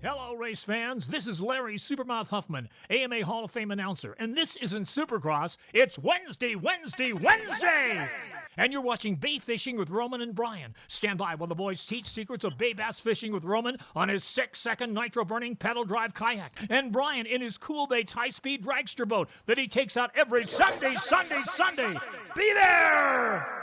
Hello, race fans. This is Larry Supermouth Huffman, AMA Hall of Fame announcer, and this isn't Supercross. It's Wednesday! And you're watching Bay Fishing with Roman and Brian. Stand by while the boys teach secrets of bay bass fishing with Roman on his 6-second nitro-burning pedal drive kayak, and Brian in his Cool Baits high-speed dragster boat that he takes out every Sunday! Be there!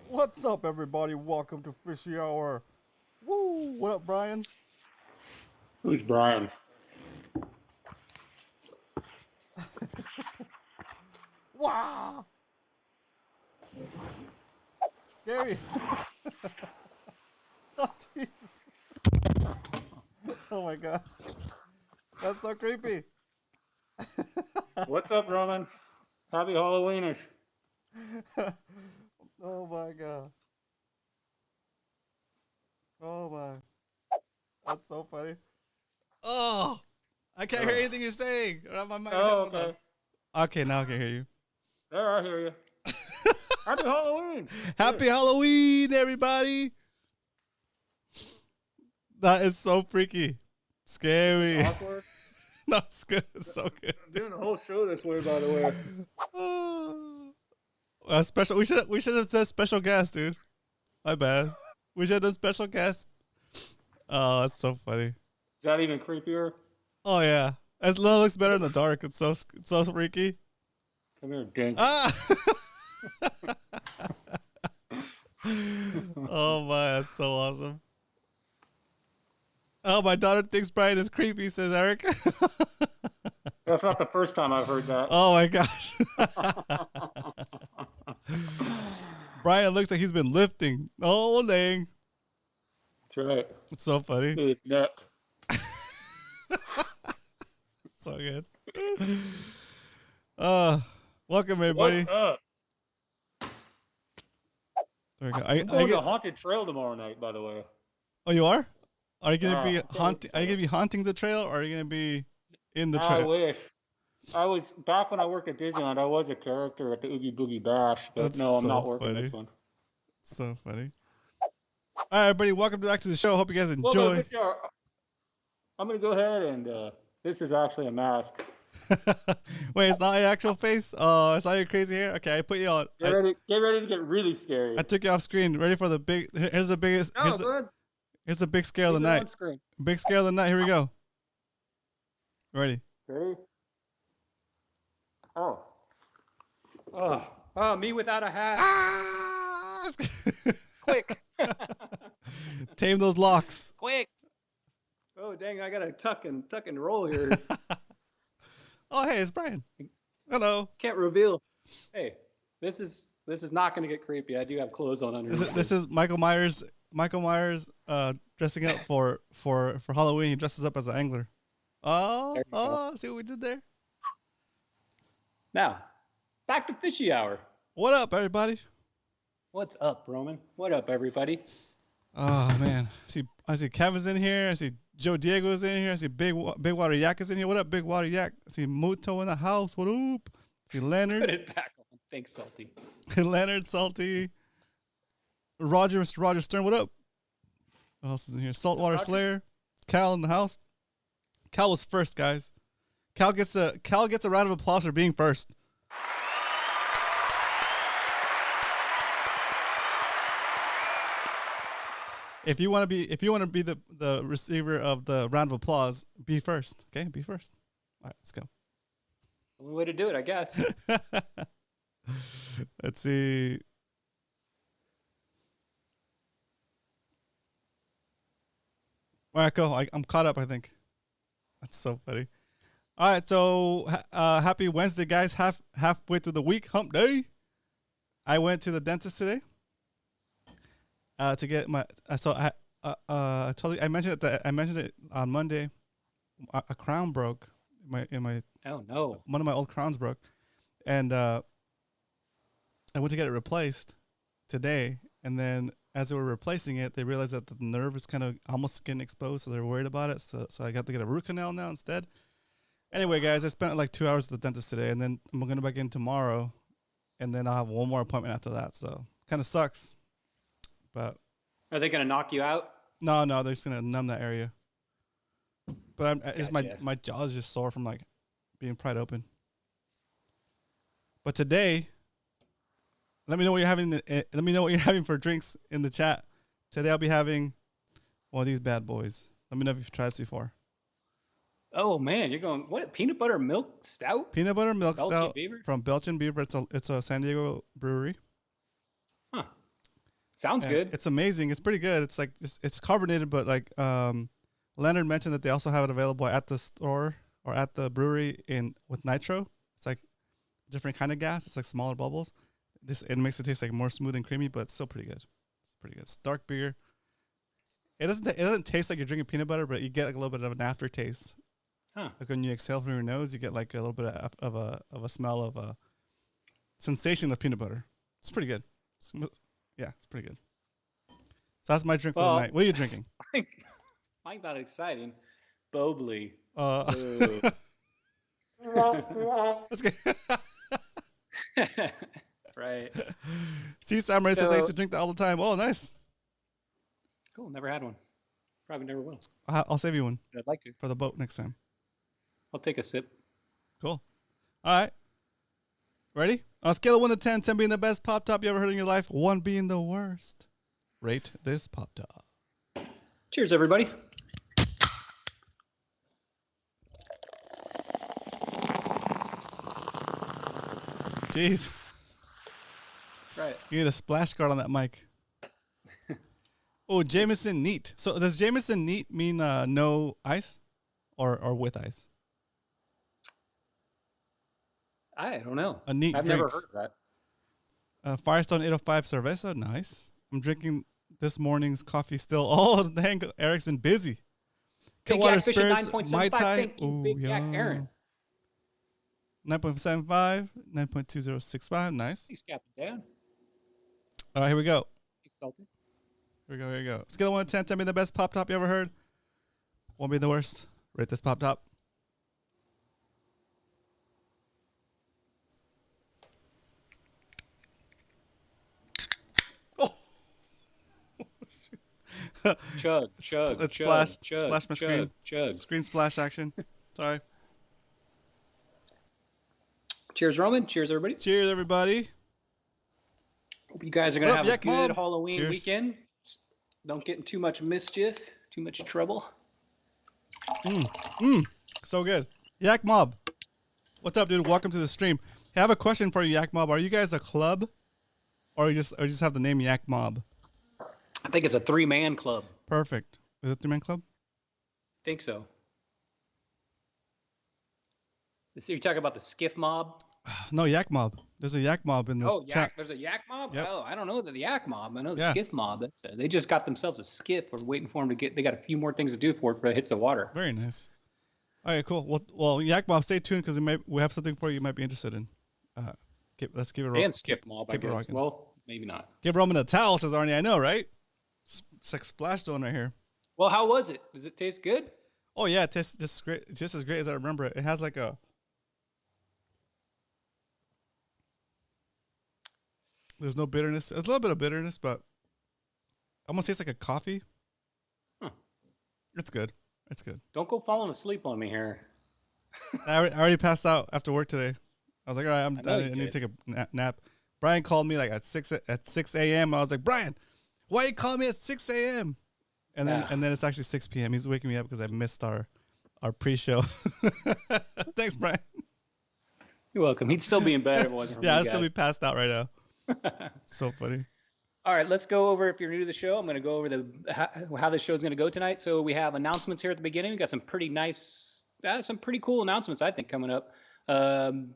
What's up, everybody? Welcome to Fishy Hour. Woo! What up, Brian? Who's Brian? Wow! Scary. Oh, jeez. Oh, my God. That's so creepy. What's up, Roman? Happy Halloweenish. Oh, my God. Oh, my. That's so funny. Oh, I can't hear anything you're saying. My mic okay. Okay, now I can hear you. There, I hear you. Happy Halloween. Happy Halloween, everybody. That is so freaky. Scary. Awkward. No, it's good. It's so good. I'm doing the whole show this way, by the way. Special. We should have said special guest, dude. My bad. We should have done special guest. Oh, that's so funny. Is that even creepier? Oh yeah, it looks better in the dark. It's so freaky. Come here, dink. Ah. Oh my, that's so awesome. Oh, my daughter thinks Brian is creepy, says Eric. That's not the first time I've heard that. Oh my gosh. Brian looks like he's been lifting all day. That's right. It's so funny. Dude, neck. So good. Welcome everybody. What's up? There we go. I'm going to Haunted Trail tomorrow night, by the way. Oh, you are? Are you gonna be Okay. haunting? Are you gonna be haunting the trail, or are you gonna be in the trail? I wish. I was back when I worked at Disneyland. I was a character at the Oogie Boogie Bash, but That's no, I'm so not working funny. this one. So funny. All right, everybody, welcome back to the show. Hope you guys Well, enjoy. I'm gonna go ahead and this is actually a mask. Wait, it's not your actual face? Oh, it's not your crazy hair? Okay, I put you on. Get ready to get really scary. I took you off screen. Ready for the big. Here's the biggest. No, good. Here's the big scare of the Keep it on night. screen. Big scare of the night. Here we go. Ready? Ready? Oh. Oh, me without a hat. Ah! Quick. Tame those locks. Quick. Oh, dang, I got to tuck and roll here. Oh, hey, it's Brian. Hello. Can't reveal. Hey, this is not going to get creepy. I do have clothes on underneath. This is Michael Myers. Michael Myers dressing up for Halloween. He dresses up as an angler. Oh, see what we did there? Now, back to Fishy Hour. What up, everybody? What's up, Roman? What up, everybody? Oh man, I see Kevin's in here. I see Joe Diego's in here. I see Big Water Yak is in here. What up, Big Water Yak? I see Muto in the house. What up? I see Put Leonard. it back on. Thanks, Salty. Leonard Salty. Roger Stern. What up? What else is in here? Saltwater Roger? Slayer. Cal in the house. Cal was first, guys. Cal gets a round of applause for being first. If you want to be the receiver of the round of applause, be first. Okay, be first. All right, let's go. Only way to do it, I guess. Let's see. All right, go. I'm caught up, I think. That's so funny. All right, so happy Wednesday, guys. Halfway through the week, hump day. I went to the dentist today to get my. So I mentioned it on Monday. A crown broke. In my Oh, no. one of my old crowns broke, and I went to get it replaced today. And then as they were replacing it, they realized that the nerve was kind of almost getting exposed, so they're worried about it. So I got to get a root canal now instead. Anyway, guys, I spent like 2 hours at the dentist today, and then I'm going to back in tomorrow, and then I'll have one more appointment after that. So kind of sucks, but Are they going to knock you out? no, they're just going to numb that area. But it's Gotcha. my jaw is just sore from like being pried open. But today, let me know what you're having. Let me know what you're having for drinks in the chat. Today I'll be having one of these bad boys. Let me know if you've tried this before. Oh, man. You're going, what? Peanut butter milk stout? Peanut butter milk Belgian stout Beaver? from Belgian Beaver. It's a San Diego brewery. Huh. Sounds And good. It's amazing. It's pretty good. It's like it's carbonated, but like Leonard mentioned that they also have it available at the store or at the brewery with nitro. It's like a different kind of gas. It's like smaller bubbles. It makes it taste like more smooth and creamy, but it's still pretty good. It's pretty good. It's dark beer. It doesn't taste like you're drinking peanut butter, but you get like a little bit of an aftertaste. Huh. Like when you exhale from your nose, you get like a little bit of a smell of a sensation of peanut butter. It's pretty good. Yeah, it's pretty good. So that's my drink for the night. What are you drinking? Mine's not exciting. Bobly. Let's get Right. See, Samurai says So- they used to drink that all the time. Oh, nice. Cool. Never had one. Probably never will. I'll save you one But I'd like to. for the boat next time. I'll take a sip. Cool. All right. Ready? On a scale of 1 to 10, 10 being the best pop top you ever heard in your life, 1 being the worst. Rate this pop top. Cheers, everybody. Jeez. Right. You need a splash guard on that mic. Oh, Jameson neat. So does Jameson neat mean no ice or with ice? I don't know. A neat I've drink. never heard of that. Firestone 805 Cerveza. Nice. I'm drinking this morning's coffee still. Oh, dang. Eric's been busy. Big Water Yak Fisher Spirits, 9.75. Mai Tai. Thank you, Big Yak Aaron. 9.75, 9.2065. Nice. He's Captain Dan. All right, here we go. He's salty. Here we go. Scale of 1 to 10, tell me the best pop top you ever heard. Won't be the worst. Rate this pop top. Oh. Chug, chug, Let's chug, splash, chug, splash my chug, screen. chug. Screen splash action. Sorry. Cheers, Roman. Cheers, everybody. Cheers, everybody. Hope you guys are going to What up, have a Yak good Mob? Halloween Cheers. weekend. Don't get in too much mischief, too much trouble. So good. Yak Mob. What's up, dude? Welcome to the stream. I have a question for you, Yak Mob. Are you guys a club? Or you just have the name Yak Mob? I think it's a 3-man club. Perfect. Is it 3-man club? Think so. So you're talking about the skiff mob? No, Yak Mob. There's a Yak Mob in the Oh, chat. yak. There's a yak mob? Yep. Oh, I don't know the yak mob. I know the Yeah. skiff mob. They just got themselves a skiff. We're waiting for them to get. They got a few more things to do for it before it hits the water. Very nice. All right, cool. Well, Yak Mob, stay tuned because we have something for you might be interested in. Let's give it And skiff mob, I keep it guess. rocking. Well, maybe not. Give Roman a towel, says Arnie. I know, right? It's like splash zone right here. Well, how was it? Does it taste good? Oh yeah, it tastes just as great as I remember it. It has like there's no bitterness. There's a little bit of bitterness, but almost tastes like a coffee. Huh. It's good. It's good. Don't go falling asleep on me here. I already passed out after work today. I was like, all right, I need to take a nap. Brian called me like at 6 a.m. I was like, Brian, why you calling me at 6 a.m.? And then it's actually 6 p.m. He's waking me up because I missed our pre-show. Thanks, Brian. You're welcome. He'd still be in bed if it wasn't for Yeah, me, I'd still be guys. passed out right now. So funny. All right, let's go over, if you're new to the show, I'm going to go over how the show's going to go tonight. So we have announcements here at the beginning. We got some pretty nice, some pretty cool announcements, I think, coming up.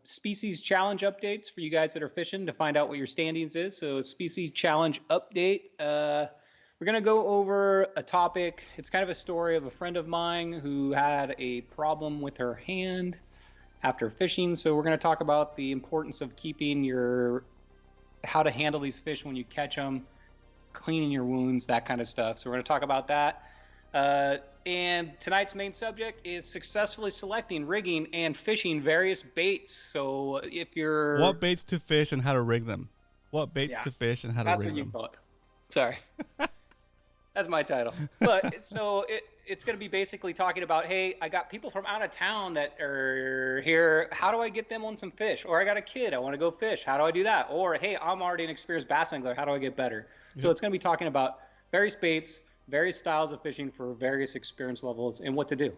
Species challenge updates for you guys that are fishing to find out what your standings is. So species challenge update. We're going to go over a topic. It's kind of a story of a friend of mine who had a problem with her hand after fishing. So we're going to talk about the importance of keeping how to handle these fish when you catch them, cleaning your wounds, that kind of stuff. So we're going to talk about that. And tonight's main subject is successfully selecting, rigging, and fishing various baits. So if you're... What baits to fish and how to rig them. What baits to fish and how to rig them. That's what you call it. Sorry. That's my title. But it's going to be basically talking about, hey, I got people from out of town that are here. How do I get them on some fish? Or I got a kid. I want to go fish. How do I do that? Or, hey, I'm already an experienced bass angler. How do I get better? Yep. So it's going to be talking about various baits, various styles of fishing for various experience levels, and what to do.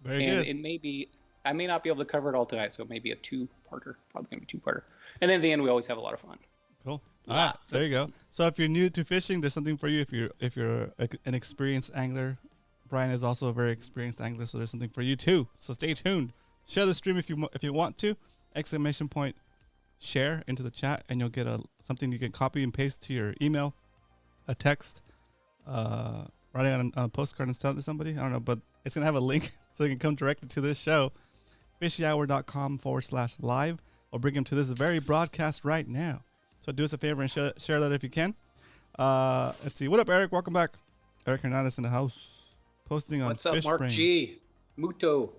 Very good. It may be, I may not be able to cover it all tonight, so it may be a two-parter. Probably going to be two-parter. And then at the end, we always have a lot of fun. Cool. All right, there you go. So if you're new to fishing, there's something for you. If you're an experienced angler, Brian is also a very experienced angler, so there's something for you too. So stay tuned. Share the stream if you want to. ! Share into the chat, and you'll get something you can copy and paste to your email, a text, writing on a postcard and sell it to somebody. I don't know, but it's gonna have a link so you can come directly to this show, fishyhour.com/live, or bring them to this very broadcast right now. So do us a favor and share that if you can. Let's see. What up, Eric? Welcome back. Eric Hernandez in the house. Posting on What's up, Fish Mark Brain. G? Muto.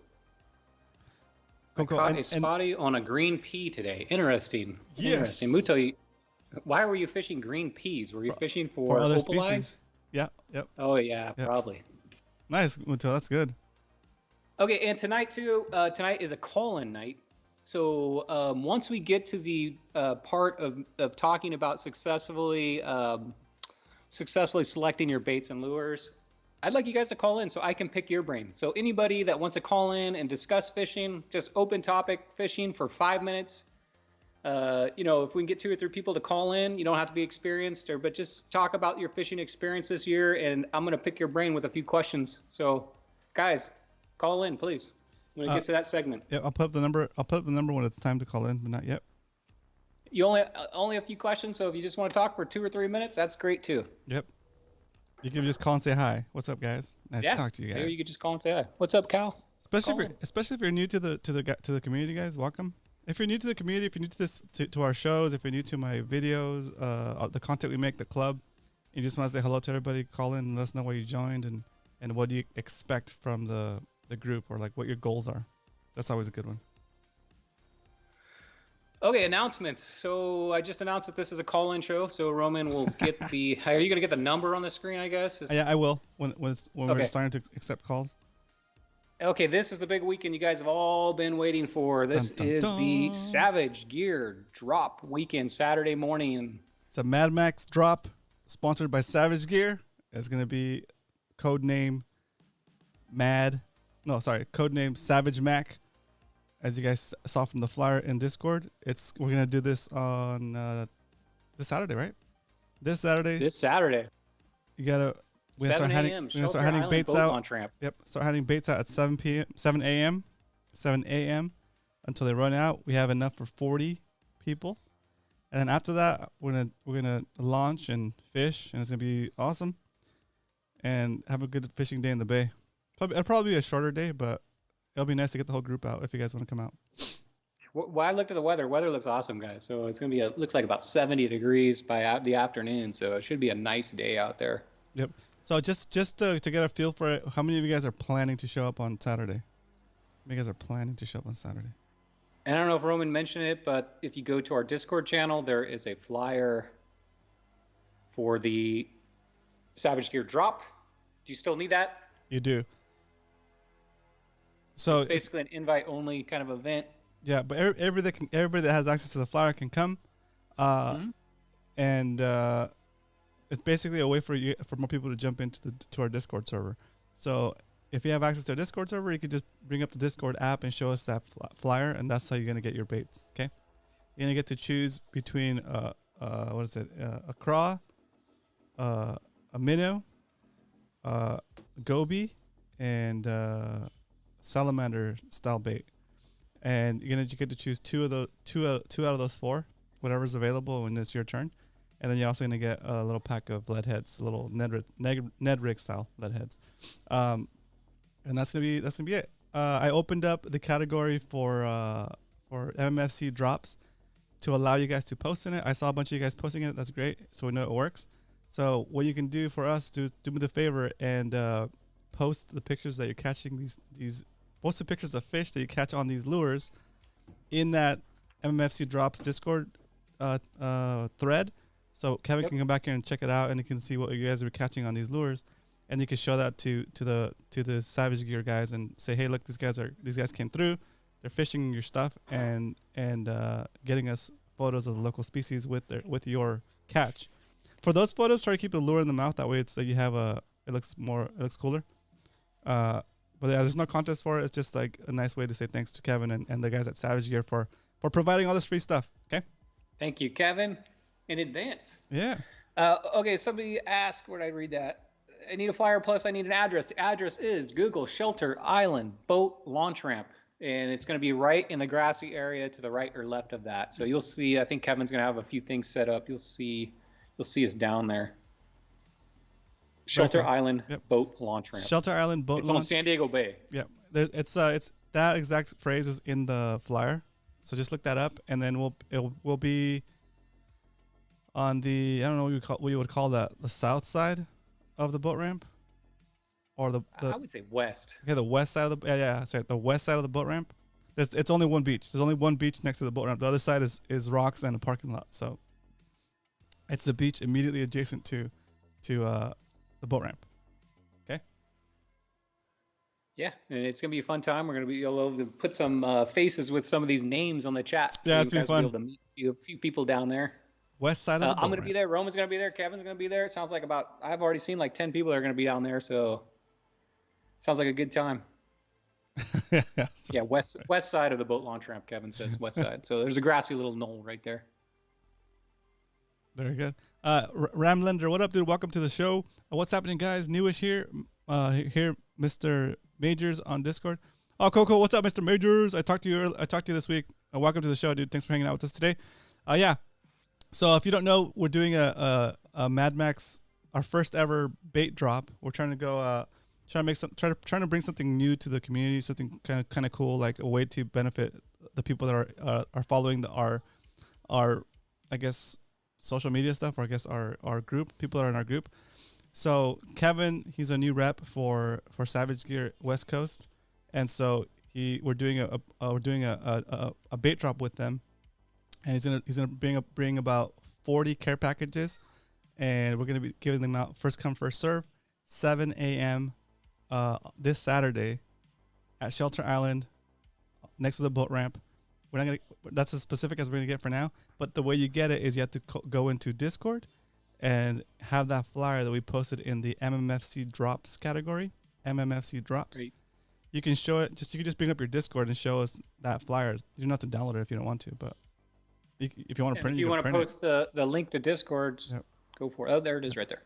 Cool, cool. Caught And- a spotty on a green pea today. Interesting. Yes. Interesting. Muto, why were you fishing green peas? Were you fishing for other opal eyes? species. Yeah, yep. Oh yeah, Yep. probably. Nice, Muto. That's good. Okay, and tonight too. Tonight is a call-in night. So once we get to the part of talking about successfully selecting your baits and lures, I'd like you guys to call in so I can pick your brain. So anybody that wants to call in and discuss fishing, just open topic fishing for 5 minutes. If we can get 2 or 3 people to call in, you don't have to be experienced, but just talk about your fishing experience this year, and I'm gonna pick your brain with a few questions. So, guys, call in, please. When it gets to that segment. Yeah, I'll put up the number. I'll put up the number when it's time to call in, but not yet. You only a few questions, so if you just want to talk for 2 or 3 minutes, that's great too. Yep. You can just call and say hi. What's up, guys? Nice to talk to you guys. Maybe you could just call and say hi. What's up, Cal? Especially if you're new to the community, guys. Welcome. If you're new to the community, if you're new to this to our shows, if you're new to my videos, the content we make, the club, you just want to say hello to everybody, call in and let us know why you joined and what do you expect from the group, or like what your goals are. That's always a good one. Okay, announcements. So I just announced that this is a call-in show. So Roman will get the. Are you gonna get the number on the screen? I guess. Yeah, I will when we're starting to accept calls. Okay, this is the big weekend you guys have all been waiting for. This is the Savage Gear Drop Weekend, Saturday morning. It's a Mad Max drop sponsored by Savage Gear. It's going to be codename Savage Mac. As you guys saw from the flyer in Discord, we're going to do this on this Saturday, right? This Saturday. You got to We're gonna start handing baits out. Yep, start handing baits out at 7 a.m. until they run out. We have enough for 40 people, and then after that, we're gonna launch and fish, and it's gonna be awesome. And have a good fishing day in the bay. It'll probably be a shorter day, but it'll be nice to get the whole group out if you guys want to come out. Well, I looked at the weather. Weather looks awesome, guys. So it's gonna be looks like about 70 degrees by the afternoon. So it should be a nice day out there. Yep. So just to get a feel for it, how many of you guys are planning to show up on Saturday? How many of you guys are planning to show up on Saturday? And I don't know if Roman mentioned it, but if you go to our Discord channel, there is a flyer for the Savage Gear drop. Do you still need that? You do. So it's basically an invite-only kind of event. Yeah, but everybody that has access to the flyer can come, and it's basically a way for more people to jump into our Discord server. So if you have access to our Discord server, you can just bring up the Discord app and show us that flyer, and that's how you're gonna get your baits. Okay, you're gonna get to choose between a craw, a minnow, goby, and salamander style bait, and you're gonna get to choose two out of those 4, whatever's available when it's your turn. And then you're also gonna get a little pack of lead heads, a little Ned rig style lead heads, and that's gonna be it. I opened up the category for MMFC drops to allow you guys to post in it. I saw a bunch of you guys posting it. That's great. So we know it works. So what you can do for us, do me the favor and post the pictures that you're catching post the pictures of fish that you catch on these lures in that MMFC drops Discord thread. So Kevin can come back here and check it out, and you can see what you guys are catching on these lures, and you can show that to the Savage Gear guys and say, hey, look, these guys came through, they're fishing your stuff and getting us photos of the local species with your catch. For those photos, try to keep the lure in the mouth. That way, it's like you have it looks cooler. But yeah, there's no contest for it. It's just like a nice way to say thanks to Kevin and the guys at Savage Gear for providing all this free stuff. Okay. Thank you, Kevin. In advance. Yeah. Okay, somebody asked, where did I read that? I need a flyer plus I need an address. The address is Google Shelter Island Boat Launch Ramp. And it's going to be right in the grassy area to the right or left of that. So you'll see, I think Kevin's going to have a few things set up. You'll see us down there. Shelter Island Boat Launch Ramp. Shelter Island Boat Launch. It's on San Diego Bay. Yeah. It's that exact phrase is in the flyer. So just look that up, and then we'll be on the, I don't know what you would call that, the south side of the boat ramp, or the I would say west. Okay, the west side of the the west side of the boat ramp. It's only one beach. There's only one beach next to the boat ramp. The other side is rocks and a parking lot. So it's the beach immediately adjacent to the boat ramp. Okay. Yeah, and it's gonna be a fun time. We're gonna be able to put some faces with some of these names on the chat. Yeah, it's you gonna be guys will fun. be able to meet a few people down there. West side of the boat I'm gonna ramp. be there. Roman's gonna be there. Kevin's gonna be there. It sounds like I've already seen like 10 people that are gonna be down there. So sounds like a good time. Yeah, west side of the boat launch ramp. Kevin says west side. So there's a grassy little knoll right there. Very good. Ramlender, what up, dude? Welcome to the show. What's happening, guys? Newish here. Here, Mr. Majors on Discord. Oh, Coco, what's up, Mr. Majors? I talked to you this week. Welcome to the show, dude. Thanks for hanging out with us today. Yeah. So if you don't know, we're doing a Mad Max, our first ever bait drop. We're trying to go, trying to bring something new to the community, something kind of cool, like a way to benefit the people that are following our I guess social media stuff, or I guess our group, people that are in our group. So he's a new rep for Savage Gear West Coast, and so we're doing a bait drop with them, and he's gonna bring about 40 care packages, and we're gonna be giving them out first come first serve, 7 a.m. This Saturday at Shelter Island, next to the boat ramp. We're not gonna. That's as specific as we're gonna get for now. But the way you get it is you have to go into Discord and have that flyer that we posted in the MMFC drops category. MMFC drops. Great. You can show it. You can just bring up your Discord and show us that flyer. You don't have to download it if you don't want to, but if you want to print it, if you want to post it. the link to Discord, Yep. go for it. Oh, there it is, right there.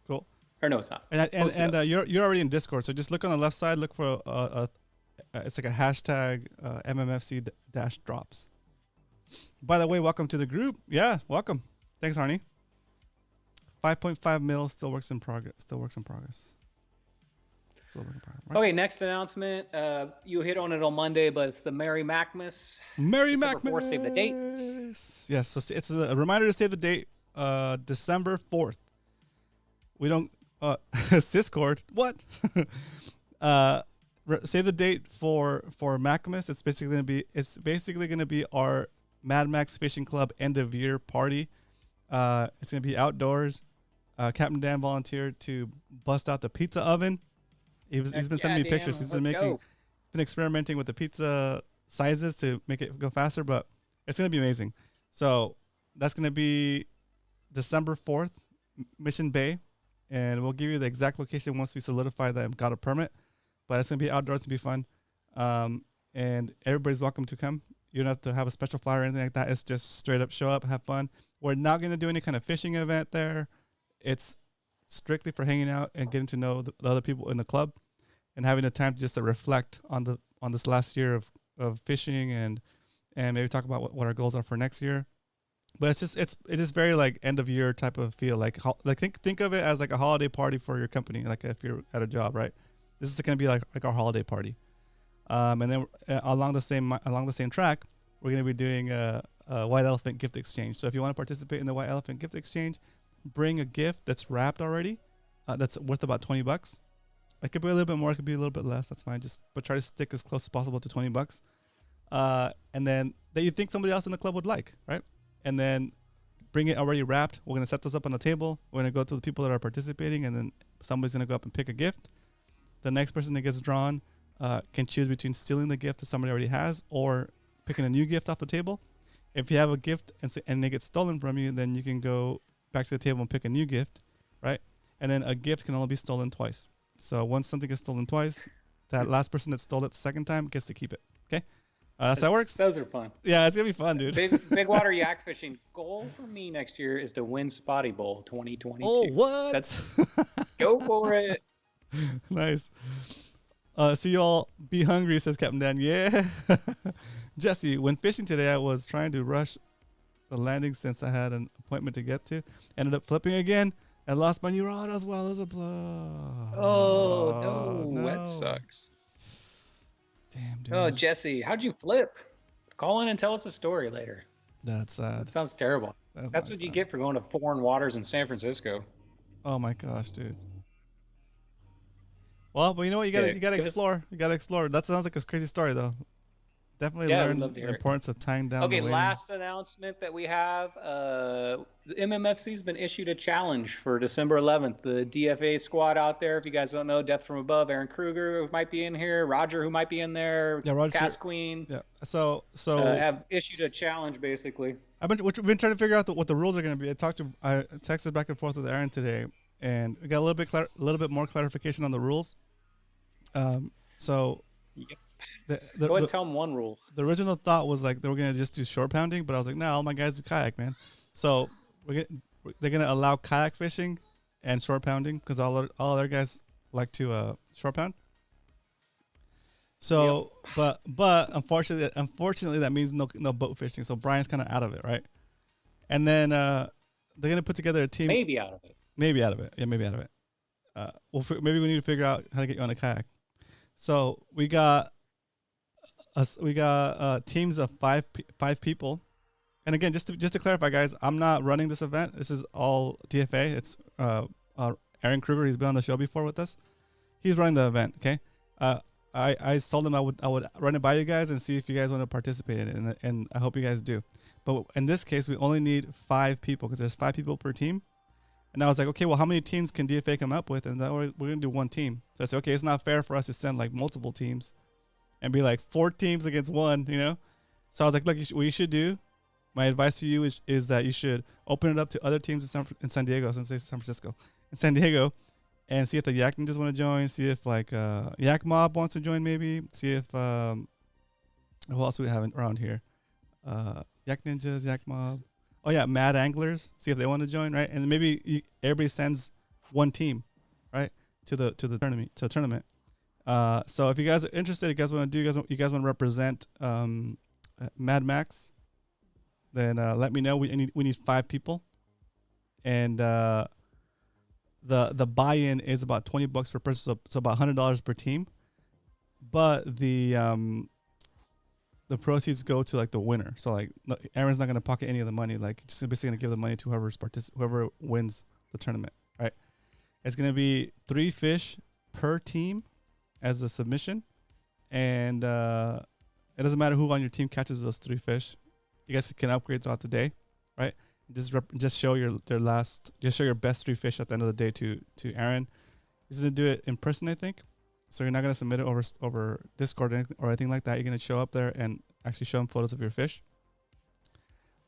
Cool. Or no, it's not. And you're already in Discord, so just look on the left side. Look for it's like a hashtag MMFC drops. By the way, welcome to the group. Yeah, welcome. Thanks, Arnie. 5.5 mil still works in progress. Right? Okay, next announcement. You hit on it on Monday, but it's the Merry Macmas. Merry December Macmas. 4th, save the date. Yes, so it's a reminder to save the date. December 4th. We don't Syscord. What? Save the date for Macmas. It's basically gonna be our Mad Max Fishing Club end of year party. It's gonna be outdoors. Captain Dan volunteered to bust out the pizza oven. He's been sending me pictures. He's been experimenting with the pizza sizes to make it go faster, but it's gonna be amazing. So that's gonna be December 4th, Mission Bay, and we'll give you the exact location once we solidify that I've got a permit. But it's gonna be outdoors, to be fun, and everybody's welcome to come. You don't have to have a special flyer or anything like that. It's just straight up show up, have fun. We're not gonna do any kind of fishing event there. It's strictly for hanging out and getting to know the other people in the club, and having the time just to reflect on this last year of fishing and maybe talk about what our goals are for next year. But it is very like end of year type of feel. Like think of it as like a holiday party for your company. Like if you're at a job, right? This is going to be like our holiday party. And then along the same track, we're going to be doing a White Elephant gift exchange. So if you want to participate in the White Elephant gift exchange, bring a gift that's wrapped already. That's worth about $20. It could be a little bit more. It could be a little bit less. That's fine. But try to stick as close as possible to $20. And then that you think somebody else in the club would like, right? And then bring it already wrapped. We're going to set those up on the table. We're going to go through the people that are participating, and then somebody's going to go up and pick a gift. The next person that gets drawn can choose between stealing the gift that somebody already has or picking a new gift off the table. If you have a gift and they get stolen from you, then you can go back to the table and pick a new gift, right? And then a gift can only be stolen twice. So once something gets stolen twice, that last person that stole it the second time gets to keep it. Okay? That's how it works. Those are fun. Yeah, it's going to be fun, dude. Big water yak fishing goal for me next year is to win Spotty Bowl 2022. Oh, what? Go for it. Nice. See you all. Be hungry, says Captain Dan. Yeah. Jesse, when fishing today, I was trying to rush the landing since I had an appointment to get to. Ended up flipping again and lost my new rod as well as a blow. Oh, no. That sucks. Damn, dude. Oh, Jesse, how'd you flip? Call in and tell us a story later. That's sad. That sounds terrible. That's what you get for going to foreign waters in San Francisco. Oh my gosh, dude. Well, but you know what? You gotta explore. You gotta explore. That sounds like a crazy story, though. definitely Yeah, we'd learn love to the hear it. importance of tying down Okay, the waiting. last announcement that we have. The MMFC's been issued a challenge for December 11th. The DFA squad out there, if you guys don't know, Death from Above, Aaron Kruger, who might be in here, Roger, who might be in there, Yeah, Roger. Cass Queen, Yeah. So have issued a challenge, basically. we've been trying to figure out what the rules are going to be. I texted back and forth with Aaron today, and we got a little bit more clarification on the rules. So Yep. the Go ahead and tell them one rule. the original thought was like they were gonna just do shore pounding, but I was like, nah, all my guys do kayak, man. So they're gonna allow kayak fishing and shore pounding because all other guys like to shore pound. So, but unfortunately, that means no boat fishing. So Brian's kind of out of it, right? And then they're gonna put together a team. Maybe out of it. Maybe out of it. Yeah, maybe out of it. Maybe we need to figure out how to get you on a kayak. So we got teams of five people, and again, just to clarify, guys, I'm not running this event. This is all DFA. It's Aaron Kruger. He's been on the show before with us. He's running the event. Okay. I told him I would run it by you guys and see if you guys want to participate in it, and I hope you guys do. But in this case, we only need 5 people because there's 5 people per team. And I was like, okay, well, how many teams can DFA come up with? And then we're going to do one team. So I said, okay, it's not fair for us to send like multiple teams and be like 4 teams against 1, you know? So I was like, look, what you should do, my advice to you is that you should open it up to other teams in San Diego, since it's San Francisco, in San Diego, and see if the Yak Ninjas want to join, see if like Yak Mob wants to join maybe, see if, who else do we have around here? Yak Ninjas, Yak Mob. Oh yeah, Mad Anglers. See if they want to join, right? And maybe everybody sends one team, right, to the tournament. So if you guys are interested, you guys want to want to represent Mad Max, then let me know. We need 5 people, and the buy-in is about $20 per person, so about $100 per team. But the proceeds go to like the winner. So like Aaron's not going to pocket any of the money. Like just basically going to give the money to whoever wins the tournament, right? It's going to be 3 fish per team as a submission. And it doesn't matter who on your team catches those 3 fish. You guys can upgrade throughout the day, right? Just show your best 3 fish at the end of the day to Aaron. He's going to do it in person, I think. So you're not going to submit it over Discord or anything like that. You're going to show up there and actually show them photos of your fish.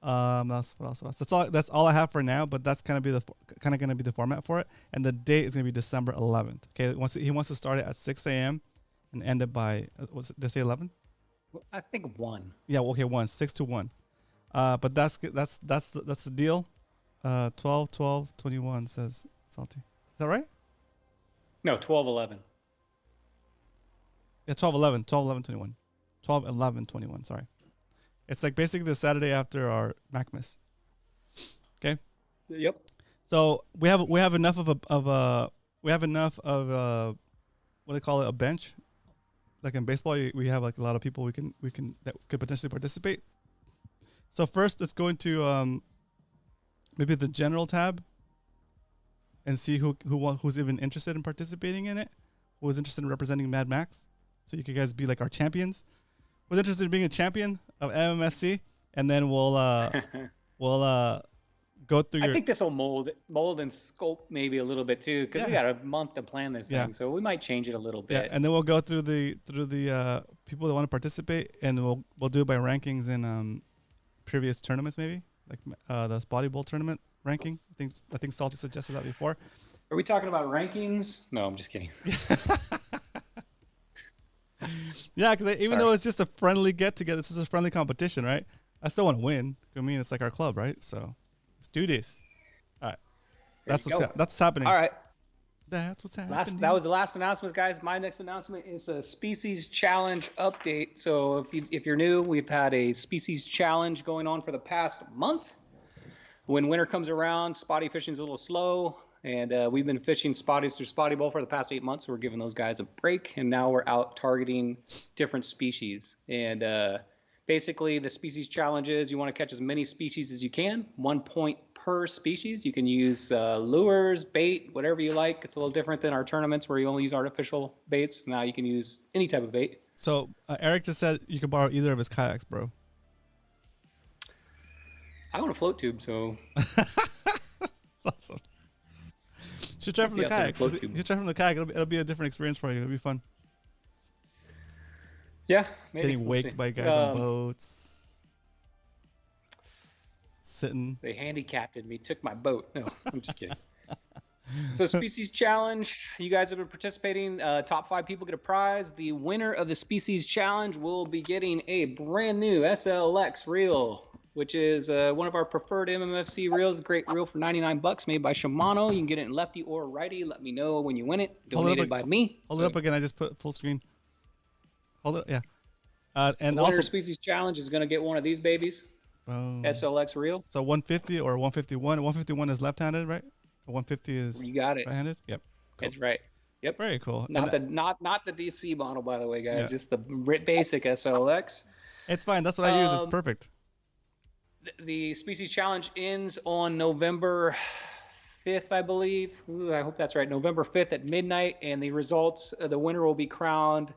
What else? That's all I have for now. But that's going to be the format for it. And the date is going to be December 11th. Okay, he wants to start it at 6 a.m. and end it by did they say 11? I think 1. Yeah, okay, 1, 6 to 1. But that's the deal. 12, 12, 21 says Salty. Is that right? No, 12-11. Yeah, 12, 11, 21. 12, 11, 21, sorry. It's like basically the Saturday after our Macmas. Okay? Yep. So we have enough of what do they call it, a bench? Like in baseball, we have like a lot of people that could potentially participate. So first, let's go into maybe the general tab and see who's even interested in participating in it, who's interested in representing Mad Max. So you could guys be like our champions. Who's interested in being a champion of MMFC, and then we'll go through. I think this will mold and sculpt maybe a little bit too, because we got a month to plan this thing, so we might change it a little bit. Yeah, and then we'll go through the people that want to participate, and we'll do it by rankings in previous tournaments, maybe like the Spotty Bowl tournament ranking. I think Salty suggested that before. Are we talking about rankings? No, I'm just kidding. Yeah, because even though it's just a friendly get together, this is a friendly competition, right? I still want to win. I mean, it's like our club, right? So let's do this. All right, that's what's happening. All right, that's what's happening. That was the last announcement, guys. My next announcement is a species challenge update. So if you're new, we've had a species challenge going on for the past month. When winter comes around, spotty fishing's a little slow. And we've been fishing spotties through Spotty Bowl for the past 8 months, so we're giving those guys a break. And now we're out targeting different species. And Basically, the species challenge is you want to catch as many species as you can, 1 point per species. You can use lures, bait, whatever you like. It's a little different than our tournaments where you only use artificial baits. Now you can use any type of bait. So Eric just said you can borrow either of his kayaks, bro. I want a float tube, so That's awesome. Should try from the Yeah, kayak. float You tube. should try from the kayak. It'll be a different experience for you. It'll be fun. yeah, maybe. Getting We'll waked see. by guys on boats. Sitting. They handicapped me, took my boat. No, I'm just kidding. So species challenge, you guys have been participating. Top 5 people get a prize. The winner of the species challenge will be getting a brand new SLX reel, which is one of our preferred MMFC reels. Great reel for $99 made by Shimano. You can get it in lefty or righty. Let me know when you win it. Donated by me. Hold it up again. I just put full screen. Hold it. Yeah. And The winner also of species challenge is going to get one of these babies. SLX reel. So 150 or 151. 151 is left-handed, right? 150 is You got it. right-handed. Yep. Cool. That's right. Yep. Very cool. Not And the DC model, by the way, guys. Yeah. Just the basic SLX. it's fine. That's what I use. It's perfect. The species challenge ends on November 5th, I believe. Ooh, I hope that's right. November 5th at midnight, and the results, the winner will be crowned,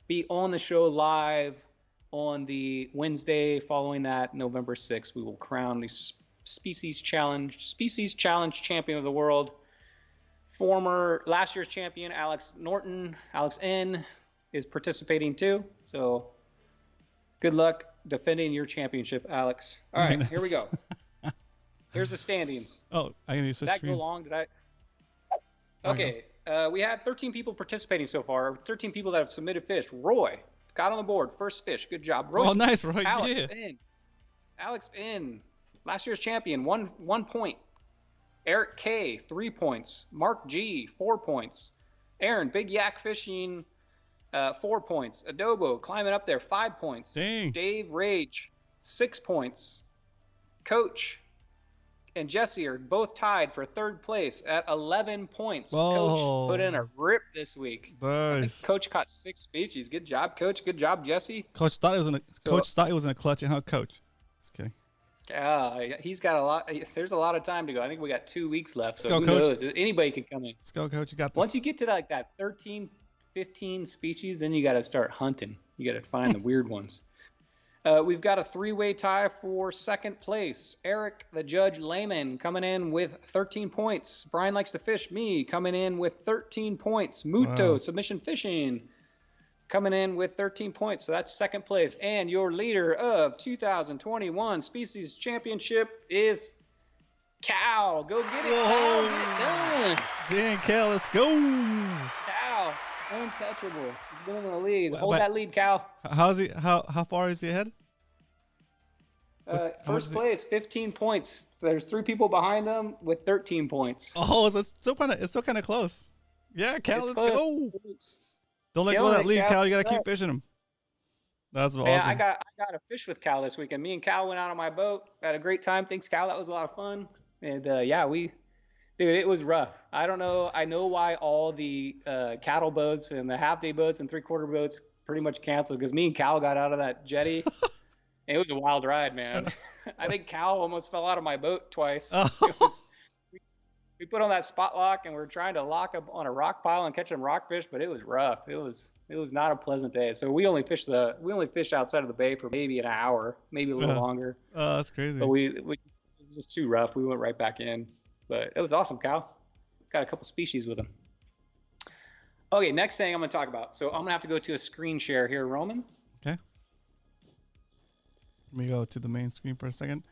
be on the show live on the Wednesday following that, November 6th. We will crown the species challenge champion of the world. Former last year's champion, Alex N, is participating too. So good luck defending your championship, Alex. All right, here we go. Here's the standings. Oh, I can use Did switch that go screens. long? Did I? There we Okay. We had 13 people participating so far. 13 people that have submitted fish. Roy got on the board. First fish. Good job, Roy. Oh, nice, Roy. Alex Yeah. N. Alex N. Last year's champion. One point. Eric K. 3 points. Mark G. 4 points. Aaron Big Yak Fishing. 4 points. Adobo climbing up there. 5 points. Dang. Dave Rage. 6 points. Coach and Jesse are both tied for third place at 11 points. Whoa. Coach put in a rip this week. I think Nice. Coach caught 6 species. Good job, Coach. Good job, Jesse. Coach thought it was in a coach thought it was in a clutch, huh? Coach. Just kidding. He's got a lot. There's a lot of time to go. I think we got 2 weeks left. So Let's go, who Coach. knows? Anybody can come in. Let's go, Coach. You got this. Once you get to like that 13, 15 species, then you got to start hunting. You got to find the weird ones. We've got a 3-way tie for second place. Eric, the Judge Layman, coming in with 13 points. Brian Likes to Fish, me, coming in with 13 points. Muto, Wow. Submission Fishing, coming in with 13 points. So that's second place. And your leader of 2021 Species Championship is Cal. Go get it, Cal. Get it done. Dang, Cal, let's go. Cal, untouchable. He's been in the lead. Hold But- that lead, Cal. How's he? How far is he ahead? How much First is it? place, 15 points. There's 3 people behind him with 13 points. Oh, so it's still kind of close. Yeah, Cal, It's let's close. go. Don't let go Killing of that it, lead, Cal. Cal. You gotta Good keep fishing him. That's awesome. Yeah, I got a fish with Cal this weekend. Me and Cal went out on my boat. Had a great time. Thanks, Cal. That was a lot of fun. And dude, it was rough. I don't know. I know why all the cattle boats and the half-day boats and three-quarter boats pretty much canceled because me and Cal got out of that jetty. And it was a wild ride, man. I think Cal almost fell out of my boat twice. Oh. We put on that spot lock and we're trying to lock up on a rock pile and catch some rockfish, but it was rough. It was not a pleasant day. So we only fished outside of the bay for maybe an hour, maybe a little longer. Oh, that's crazy. But it was just too rough. We went right back in. But it was awesome, Cal. Got a couple species with him. Okay, next thing I'm going to talk about. So I'm going to have to go to a screen share here, Roman. Okay. Let me go to the main screen for a second.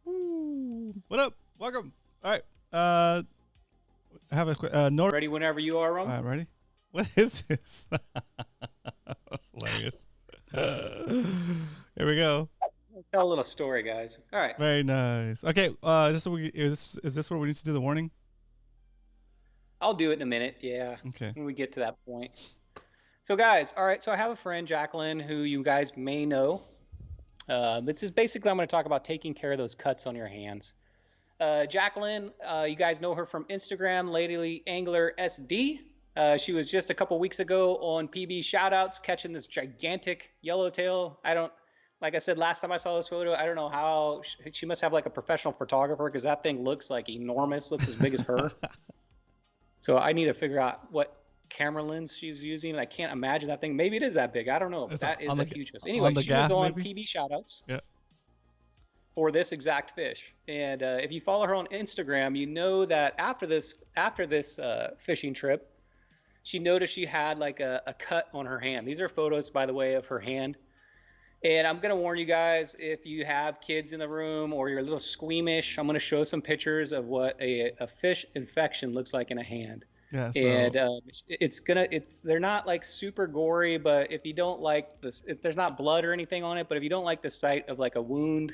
Woo. What up? Welcome. All right. I have a quick. Nor. Ready whenever you are, All Roman? right, ready? What is this? That's hilarious. Here we go. I'll tell a little story, guys. All right. Very nice. Okay. Is this where we need to do the warning? I'll do it in a minute. Yeah. Okay. When we get to that point. So guys, all right. So I have a friend, Jacqueline, who you guys may know. This is basically, I'm going to talk about taking care of those cuts on your hands. Jacqueline, you guys know her from Instagram, Lady Angler SD. She was just a couple weeks ago on PB Shoutouts catching this gigantic yellowtail. like I said, last time I saw this photo, I don't know how she must have like a professional photographer because that thing looks like enormous, looks as big as her. So I need to figure out what camera lens she's using. I can't imagine that thing. Maybe it is that big. I don't know. But that is a huge fish. Anyway, she was on PB Shoutouts for this exact fish. And if you follow her on Instagram, you know that after this fishing trip, she noticed she had like a cut on her hand. These are photos, by the way, of her hand. And I'm going to warn you guys, if you have kids in the room or you're a little squeamish, I'm going to show some pictures of what a fish infection looks like in a hand. Yeah. So... And they're not like super gory, but if you don't like this, if there's not blood or anything on it, but if you don't like the sight of like a wound,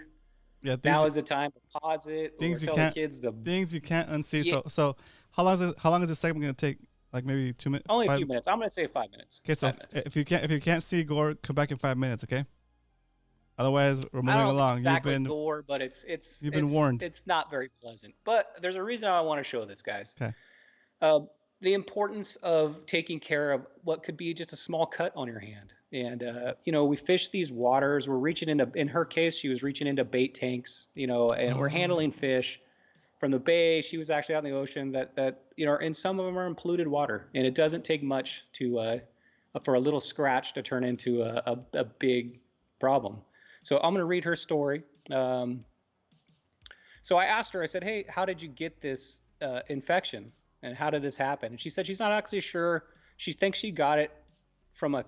now is the time to pause it. Things or you tell can't, the kids things you can't unsee. Yeah. So how long is this segment going to take? Like maybe 2 minutes? Only a few minutes. I'm going to say 5 minutes. Okay, so if you can't see gore, come back in 5 minutes, okay? Otherwise, we're moving along. It's exactly gore, but you've been warned. It's not very pleasant. But there's a reason I want to show this, guys. Okay. The importance of taking care of what could be just a small cut on your hand. And we fish these waters. We're reaching into. In her case, she was reaching into bait tanks. And we're handling fish from the bay. She was actually out in the ocean. And some of them are in polluted water, and it doesn't take much for a little scratch to turn into a big problem. So I'm going to read her story. So I asked her, I said, hey, how did you get this infection? And how did this happen? And she said she's not actually sure. She thinks she got it from a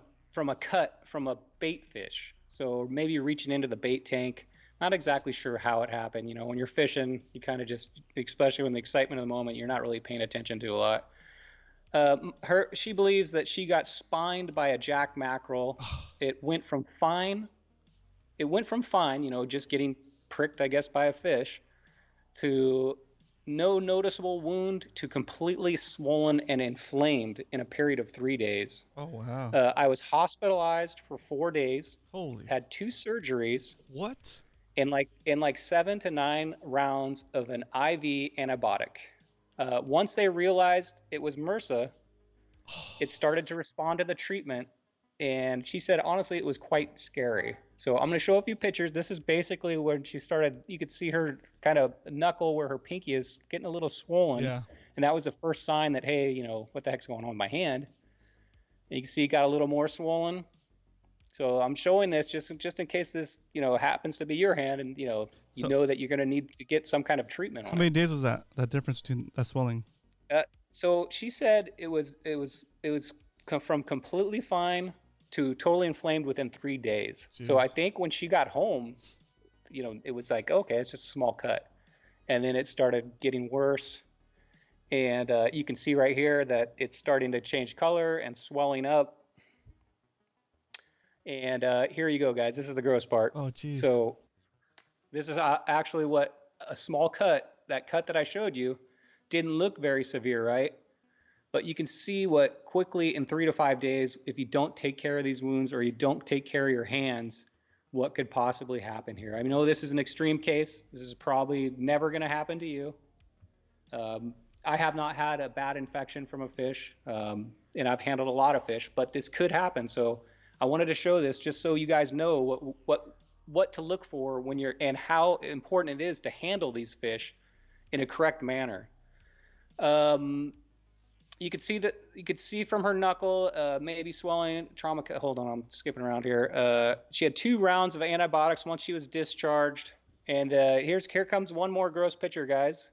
cut from a bait fish. So maybe reaching into the bait tank. Not exactly sure how it happened. When you're fishing, you kind of just, especially when the excitement of the moment, you're not really paying attention to a lot. She believes that she got spined by a jack mackerel. It went from fine, just getting pricked, I guess, by a fish, to no noticeable wound to completely swollen and inflamed in a period of 3 days. Oh, wow. I was hospitalized for 4 days. Holy. Had 2 surgeries. What? In like 7 to 9 rounds of an IV antibiotic. Once they realized it was MRSA, it started to respond to the treatment. And she said, honestly, it was quite scary. So I'm going to show a few pictures. This is basically when she started. You could see her kind of knuckle where her pinky is getting a little swollen. Yeah. And that was the first sign that, hey, what the heck's going on with my hand? And you can see it got a little more swollen. So I'm showing this just in case this, happens to be your hand, and you know that you're going to need to get some kind of treatment on it. How many days was that difference between that swelling? So she said it was from completely fine to totally inflamed within 3 days. Jeez. So I think when she got home, it was like, okay, it's just a small cut. And then it started getting worse. And you can see right here that it's starting to change color and swelling up. And here you go, guys. This is the gross part. Oh, geez. So this is actually what a small cut, that cut that I showed you, didn't look very severe, right? But you can see what quickly in 3 to 5 days, if you don't take care of these wounds or you don't take care of your hands, what could possibly happen here. I know this is an extreme case. This is probably never going to happen to you. I have not had a bad infection from a fish, and I've handled a lot of fish, but this could happen. So I wanted to show this just so you guys know what to look for when you're, and how important it is to handle these fish in a correct manner. You could see from her knuckle, maybe swelling, trauma. Hold on, I'm skipping around here. She had 2 rounds of antibiotics once she was discharged. And here comes one more gross picture, guys.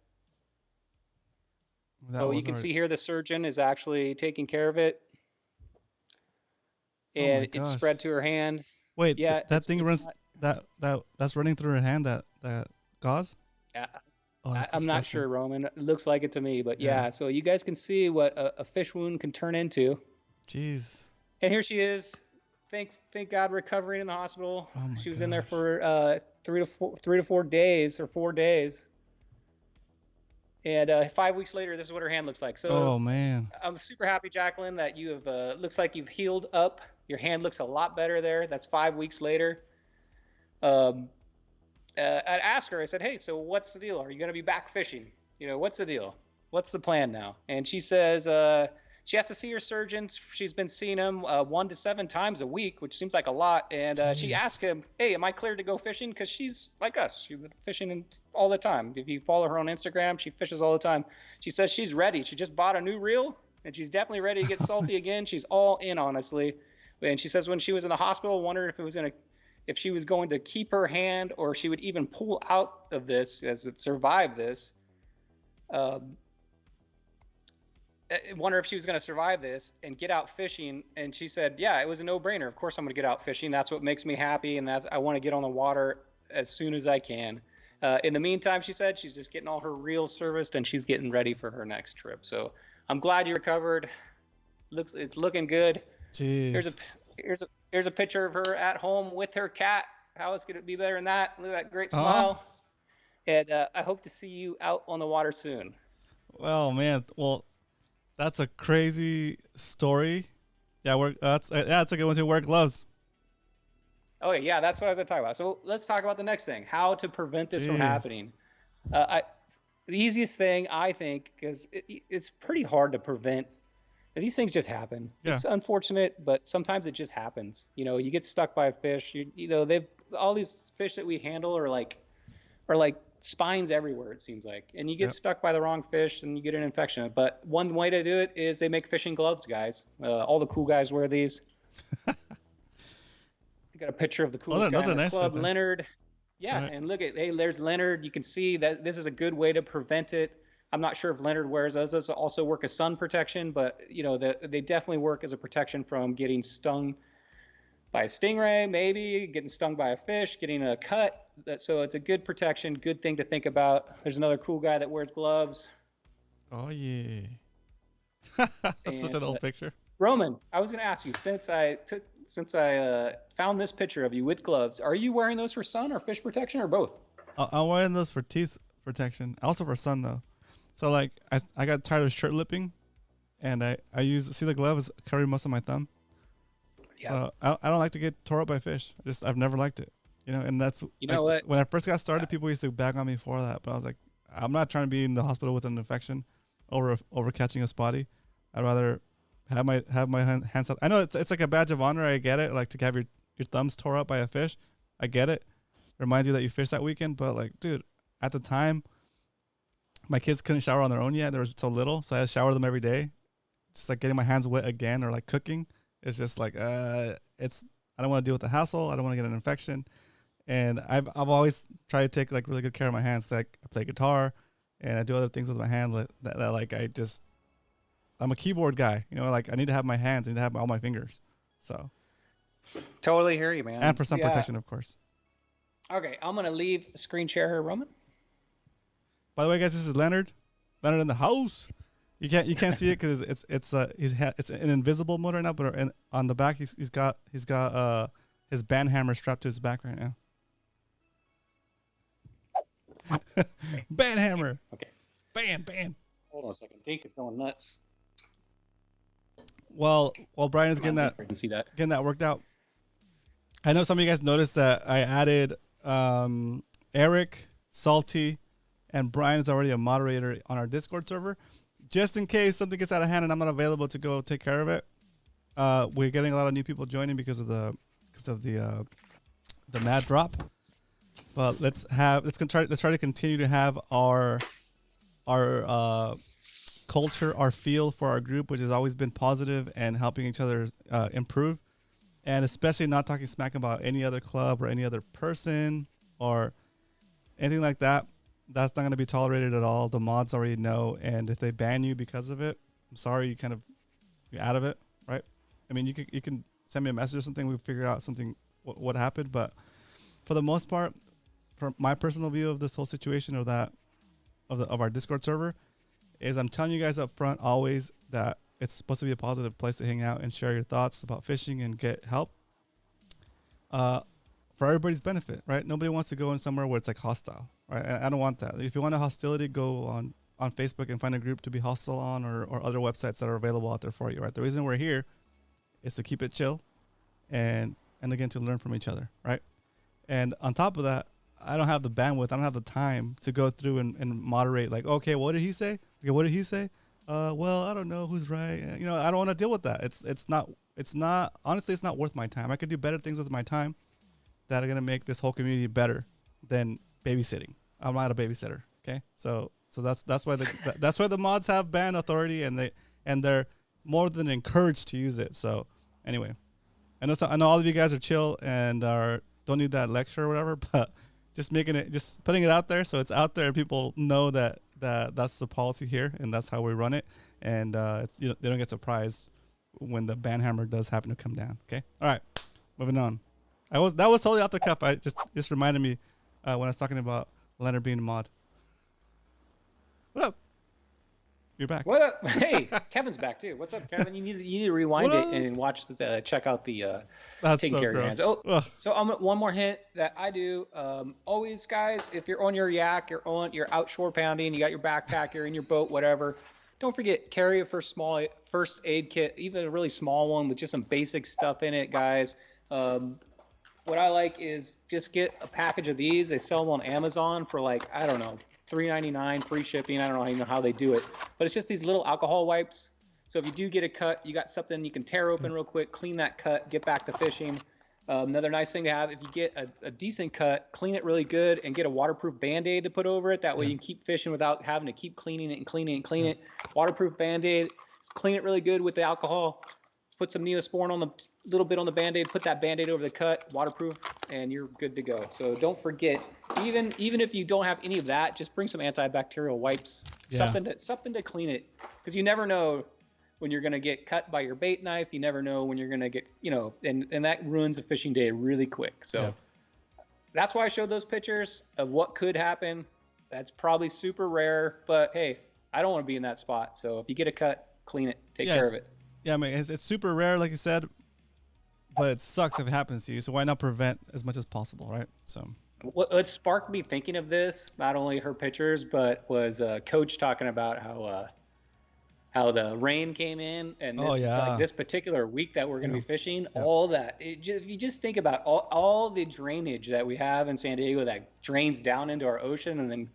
So you can see here the surgeon is actually taking care of it. And it spread to her hand. Wait, yeah, that thing runs, that's running through her hand, that gauze? Yeah. Oh, I'm not sure, Roman. It looks like it to me, but yeah. So you guys can see what a fish wound can turn into. Jeez. And here she is. Thank God, recovering in the hospital. Oh she was in there for 3 to 4 days or 4 days. And 5 weeks later, this is what her hand looks like. So, oh man, I'm super happy, Jacqueline, that you have. Looks like you've healed up. Your hand looks a lot better there. That's 5 weeks later. I asked her, I said, hey, so what's the deal? Are you going to be back fishing? What's the deal? What's the plan now? And she says she has to see her surgeon. She's been seeing him 1 to 7 times a week, which seems like a lot. And she asked him, "Hey, am I cleared to go fishing?" Because she's like us. She's fishing all the time. If you follow her on Instagram, she fishes all the time. She says she's ready. She just bought a new reel, and she's definitely ready to get salty again. She's all in, honestly. And she says when she was in the hospital, wondered if she was going to keep her hand or she would even pull out of this as it survived this. Wonder if she was going to survive this and get out fishing. And she said, yeah, it was a no-brainer. Of course I'm going to get out fishing. That's what makes me happy. And I want to get on the water as soon as I can. In the meantime, she said she's just getting all her reels serviced and she's getting ready for her next trip. So I'm glad you recovered. It's looking good. Jeez. Here's a picture of her at home with her cat. How else could it be better than that? Look at that great smile. And I hope to see you out on the water soon. Well, man. Well, that's a crazy story. Yeah, that's a good one to wear gloves. Oh yeah, that's what I was going to talk about. So let's talk about the next thing: how to prevent this from happening. The easiest thing, I think, because it's pretty hard to prevent. These things just happen. Yeah. It's unfortunate, but sometimes it just happens. You get stuck by a fish. All these fish that we handle are like spines everywhere, it seems like. And you get stuck by the wrong fish and you get an infection. But one way to do it is they make fishing gloves, guys. All the cool guys wear these. I got a picture of the coolest guy in the club, Leonard. Yeah, right. And there's Leonard. You can see that this is a good way to prevent it. I'm not sure if Leonard wears those. Those also work as sun protection, but they definitely work as a protection from getting stung by a stingray, maybe getting stung by a fish, getting a cut. So it's a good protection, good thing to think about. There's another cool guy that wears gloves. Oh yeah, that's such an old picture. Roman, I was going to ask you, since I found this picture of you with gloves, are you wearing those for sun or fish protection or both? I'm wearing those for teeth protection, also for sun though. So like I got tired of shirt lipping, and I see the gloves cover most of my thumb. Yeah. So I don't like to get tore up by fish. I've never liked it. And that's what? When I first got started, people used to bag on me for that, but I was like, I'm not trying to be in the hospital with an infection over catching a spotty. I'd rather have my hands up. I know it's like a badge of honor. I get it. Like to have your thumbs tore up by a fish. I get it. Reminds you that you fished that weekend, but like, dude, at the time, my kids couldn't shower on their own yet. They were so little, so I had to shower them every day. Just like getting my hands wet again or like cooking. It's just like I don't want to deal with the hassle. I don't want to get an infection. And I've always tried to take like really good care of my hands. Like I play guitar and I do other things with my hand that like I'm a keyboard guy, like I need to have my hands, I need to have all my fingers. So totally hear you, man. And for sun protection, of course. Okay, I'm gonna leave the screen share here, Roman. By the way, guys, this is Leonard in the house. You can't see it because it's an invisible mode right now, but on the back he's got his band hammer strapped to his back right now. Band hammer. Okay. Bam. Hold on a second. Dink is going nuts. Well, Brian is getting that worked out. I know some of you guys noticed that I added Eric, Salty, and Brian is already a moderator on our Discord server. Just in case something gets out of hand and I'm not available to go take care of it. We're getting a lot of new people joining because of the mad drop. But let's try to continue to have our culture, our feel for our group, which has always been positive and helping each other improve, and especially not talking smack about any other club or any other person or anything like that. That's not going to be tolerated at all. The mods already know, and if they ban you because of it, I'm sorry, you're out of it, right? I mean, you can send me a message or something. We'll figure out something what happened, but for the most part, from my personal view of this whole situation of our Discord server, is I'm telling you guys up front always that it's supposed to be a positive place to hang out and share your thoughts about fishing and get help. For everybody's benefit, right? Nobody wants to go in somewhere where it's like hostile, right? I don't want that. If you want a hostility, go on Facebook and find a group to be hostile on or other websites that are available out there for you, right? The reason we're here is to keep it chill and again, to learn from each other, right? And on top of that, I don't have the bandwidth. I don't have the time to go through and moderate like, okay, what did he say? Okay, what did he say? well, I don't know who's right. You know, I don't want to deal with that. It's not honestly, it's not worth my time. I could do better things with my time that are gonna make this whole community better than babysitting. I'm not a babysitter. Okay, so that's why that's why the mods have ban authority, and they're more than encouraged to use it. So anyway, I know all of you guys are chill and don't need that lecture or whatever, but just putting it out there so it's out there and people know that that's the policy here and that's how we run it, and they don't get surprised when the ban hammer does happen to come down. Okay, all right, moving on. That was totally off the cuff. I just reminded me when I was talking about Leonard being a mod. What up? You're back. What up? Hey, Kevin's back too. What's up, Kevin? You need to rewind it and watch check out the That's taking so care gross. of your hands. Ugh. So one more hint that I do. Always, guys, if you're on your yak, you're out shore pounding, you got your backpack, you're in your boat, whatever. Don't forget, carry a first aid kit, even a really small one with just some basic stuff in it, guys. What I like is just get a package of these. They sell them on Amazon for like, I don't know, $3.99, free shipping. I don't even know how they do it, but it's just these little alcohol wipes. So if you do get a cut, you got something you can tear open real quick, clean that cut, get back to fishing. Another nice thing to have, if you get a decent cut, clean it really good and get a waterproof Band-Aid to put over it. That way you can keep fishing without having to keep cleaning it and cleaning it and cleaning it. Waterproof Band-Aid, clean it really good with the alcohol. Put some Neosporin on the little bit on the Band-Aid, put that Band-Aid over the cut, waterproof, and you're good to go. So don't forget, even if you don't have any of that, just bring some antibacterial wipes, something to clean it, because you never know when you're going to get cut by your bait knife. You never know when you're going to get, and that ruins a fishing day really quick. So that's why I showed those pictures of what could happen. That's probably super rare, but hey, I don't want to be in that spot. So if you get a cut, clean it, take care of it. Yeah, I mean, it's super rare, like you said, but it sucks if it happens to you. So why not prevent as much as possible, right? So what sparked me thinking of this, not only her pictures, but was Coach talking about how the rain came in and this particular week that we're going to be fishing, all that. If you just think about all the drainage that we have in San Diego that drains down into our ocean, and then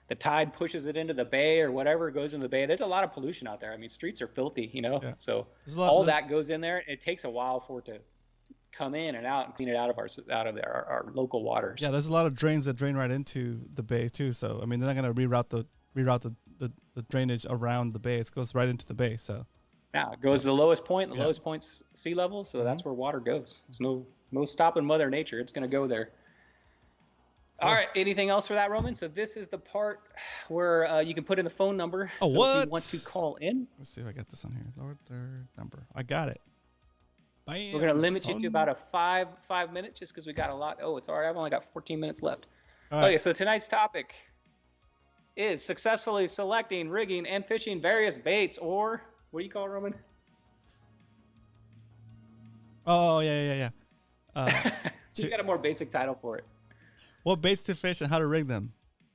the tide pushes it into the bay or whatever goes into the bay. There's a lot of pollution out there. I mean, streets are filthy, so all that goes in there. It takes a while for it to come in and out and clean it out of our local waters. Yeah, there's a lot of drains that drain right into the bay too. So I mean, they're not going to reroute the drainage around the bay. It goes right into the bay. So yeah, it goes to the lowest point. The lowest point's sea level, so that's where water goes. There's no stopping Mother Nature. It's going to go there. All right. Anything else for that, Roman? So this is the part where you can put in the phone number. Oh, so what? If you want to call in. Let's see if I got this on here. Lower third number. I got it. Bam, We're going to limit you to about a five minutes just because we got a lot. Oh, it's all right. I've only got 14 minutes left. All right. Okay, so tonight's topic is successfully selecting, rigging, and fishing various baits, or what do you call it, Roman? Oh, yeah. You got a more basic title for it. What baits to fish and how to rig them.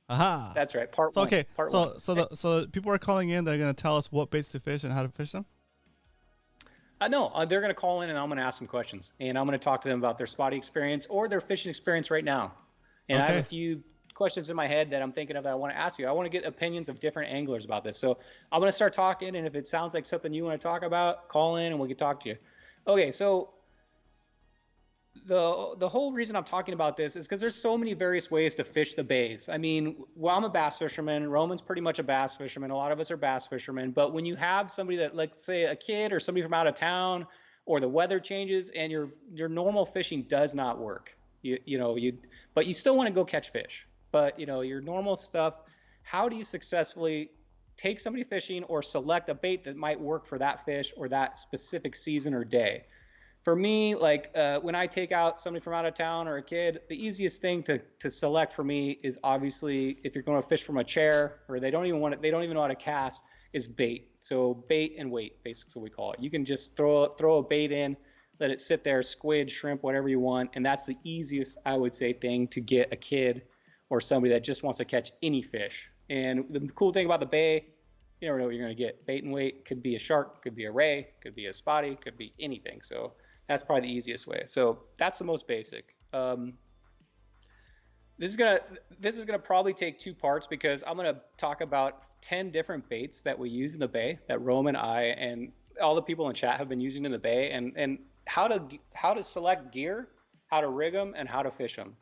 Aha. That's right. Part So, one. okay. Part So, one. so people are calling in. They're going to tell us what baits to fish and how to fish them. No, they're going to call in and I'm going to ask them questions, and I'm going to talk to them about their spotting experience or their fishing experience right now. And I have a few questions in my head that I'm thinking of that I want to ask you. I want to get opinions of different anglers about this. So I'm going to start talking, and if it sounds like something you want to talk about, call in and we can talk to you. Okay, so the whole reason I'm talking about this is because there's so many various ways to fish the bays. I mean, well, I'm a bass fisherman. Roman's pretty much a bass fisherman. A lot of us are bass fishermen. But when you have somebody that, like, say, a kid or somebody from out of town, or the weather changes and your normal fishing does not work, but you still want to go catch fish. But your normal stuff. How do you successfully take somebody fishing or select a bait that might work for that fish or that specific season or day? For me, like when I take out somebody from out of town or a kid, the easiest thing to select for me is obviously if you're going to fish from a chair or they don't even know how to cast, is bait. So bait and weight, basically what we call it. You can just throw a bait in, let it sit there, squid, shrimp, whatever you want, and that's the easiest, I would say, thing to get a kid or somebody that just wants to catch any fish. And the cool thing about the bay, you never know what you're going to get. Bait and weight could be a shark, could be a ray, could be a spotty, could be anything. So that's probably the easiest way. So that's the most basic. This is gonna probably take 2 parts because I'm gonna talk about 10 different baits that we use in the bay that Roman, I, and all the people in chat have been using in the bay, and how to select gear, how to rig them, and how to fish them.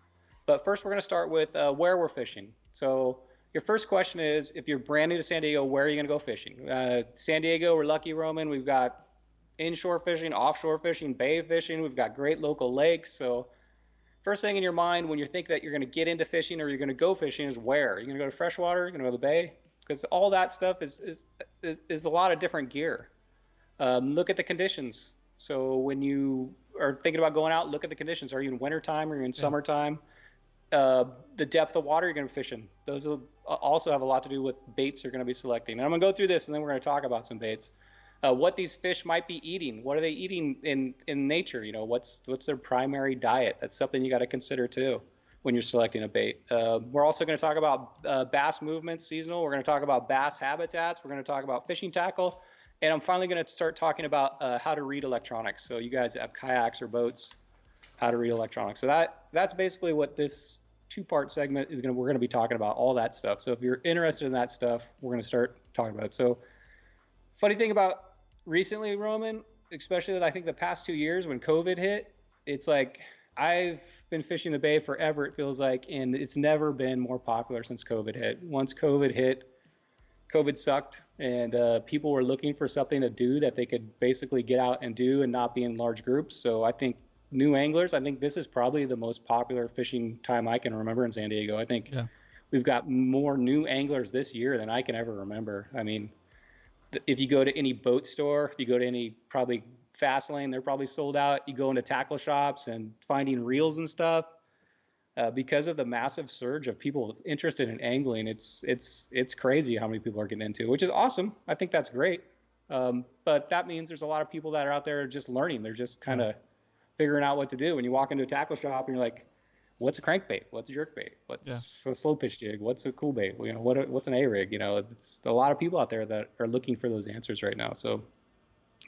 But first, we're gonna start with where we're fishing. So your first question is, if you're brand new to San Diego, where are you gonna go fishing? San Diego, we're lucky, Roman. We've got inshore fishing, offshore fishing, bay fishing. We've got great local lakes. So first thing in your mind when you think that you're going to get into fishing or you're going to go fishing is where? You're going to go to freshwater? You're going to go to the bay? Because all that stuff is a lot of different gear. Look at the conditions. So when you are thinking about going out, look at the conditions. Are you in wintertime or are you in summertime? The depth of water you're going to fish in. Those will also have a lot to do with baits you're going to be selecting. And I'm going to go through this and then we're going to talk about some baits. What these fish might be eating. What are they eating in nature? You know, what's their primary diet? That's something you got to consider too when you're selecting a bait. We're also going to talk about bass movements, seasonal. We're going to talk about bass habitats. We're going to talk about fishing tackle. And I'm finally going to start talking about how to read electronics. So you guys have kayaks or boats, how to read electronics. So that's basically what this 2-part segment is we're going to be talking about, all that stuff. So if you're interested in that stuff, we're going to start talking about it. So funny thing about recently, Roman, especially I think the past 2 years when COVID hit, it's like I've been fishing the bay forever, it feels like, and it's never been more popular since COVID hit. Once COVID hit, COVID sucked, and people were looking for something to do that they could basically get out and do and not be in large groups. So I think new anglers, I think this is probably the most popular fishing time I can remember in San Diego. I think we've got more new anglers this year than I can ever remember. I mean, if you go to any boat store, if you go to any probably fast lane, they're probably sold out. You go into tackle shops and finding reels and stuff. Because of the massive surge of people interested in angling, it's crazy how many people are getting into it, which is awesome. I think that's great. But that means there's a lot of people that are out there just learning. They're just kind of figuring out what to do. When you walk into a tackle shop and you're like, what's a crankbait? What's a jerkbait? What's a slow pitch jig? What's a cool bait? You know, what's an A-rig? You know, it's a lot of people out there that are looking for those answers right now. So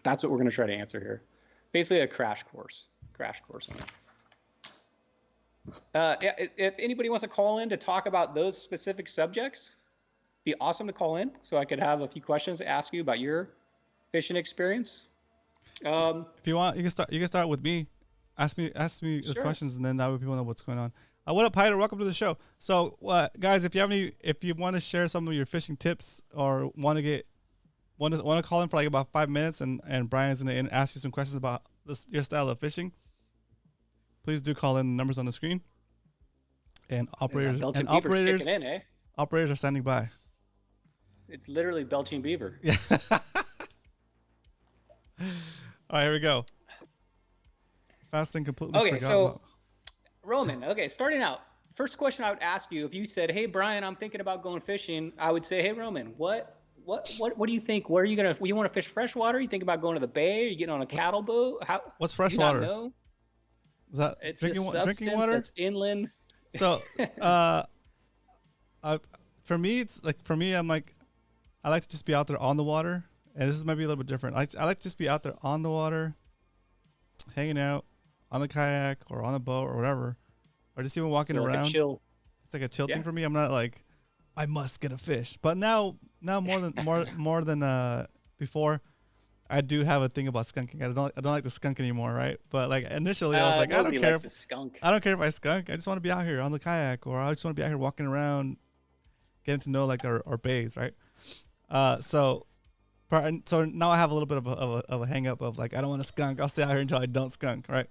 that's what we're going to try to answer here. Basically a crash course on it. If anybody wants to call in to talk about those specific subjects, be awesome to call in so I could have a few questions to ask you about your fishing experience. If you want, you can start with me. Ask me the questions, and then that way people know what's going on. What up, Hyder? Welcome to the show. So, guys, if you want to share some of your fishing tips or want to call in for like about 5 minutes, and Brian's gonna ask you some questions about your style of fishing, please do call in. The numbers on the screen, and operators kicking in, eh? Operators are standing by. It's literally belching beaver. Yeah. All right, here we go. Fast and completely. Okay, so Roman. Okay, starting out. First question I would ask you, if you said, "Hey Brian, I'm thinking about going fishing," I would say, "Hey Roman, what do you think? Where are you gonna? You want to fish freshwater? You think about going to the bay? Are you getting on a cattle boat? What's freshwater? Is that it's drinking water? It's inland. So, for me, I'm like, I like to just be out there on the water, and this is maybe a little bit different. I like to just be out there on the water, hanging out on the kayak or on a boat or whatever, or just even walking around. It's like a chill thing for me. I'm not like, I must get a fish. But now more than before, I do have a thing about skunking. I don't like to skunk anymore, right? But like initially, I was like, I don't care. I don't care if I skunk. I just want to be out here on the kayak, or I just want to be out here walking around, getting to know like our bays, right? So now I have a little bit of a hang up of like, I don't want to skunk. I'll stay out here until I don't skunk, right?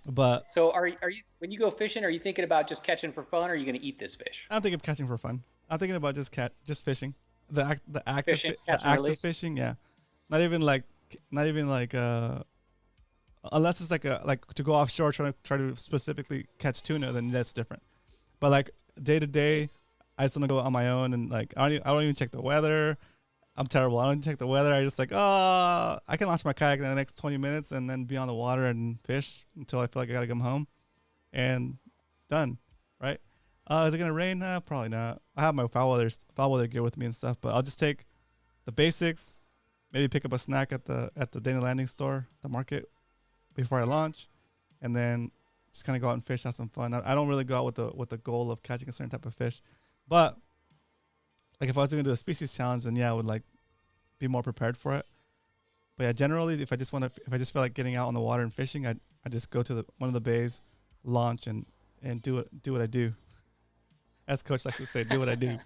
But so are you, when you go fishing, are you thinking about just catching for fun, or are you going to eat this fish? I don't think of catching for fun. I'm thinking about just fishing. The act of fishing, yeah. Not even like unless it's like to go offshore try to specifically catch tuna, then that's different. But like day to day, I just want to go on my own, and like I don't even check the weather. I'm terrible. I don't check the weather. I just like, I can launch my kayak in the next 20 minutes and then be on the water and fish until I feel like I gotta come home, and done. Right? Is it gonna rain? Probably not. I have my foul weather gear with me and stuff, but I'll just take the basics. Maybe pick up a snack at the Dana Landing store, the market, before I launch, and then just kind of go out and fish, have some fun. I don't really go out with the goal of catching a certain type of fish, but like if I was going to do a species challenge, then yeah, I would like be more prepared for it. But yeah, generally, if I just feel like getting out on the water and fishing, I just go to one of the bays, launch and do what I do. As Coach likes to say, do what I do.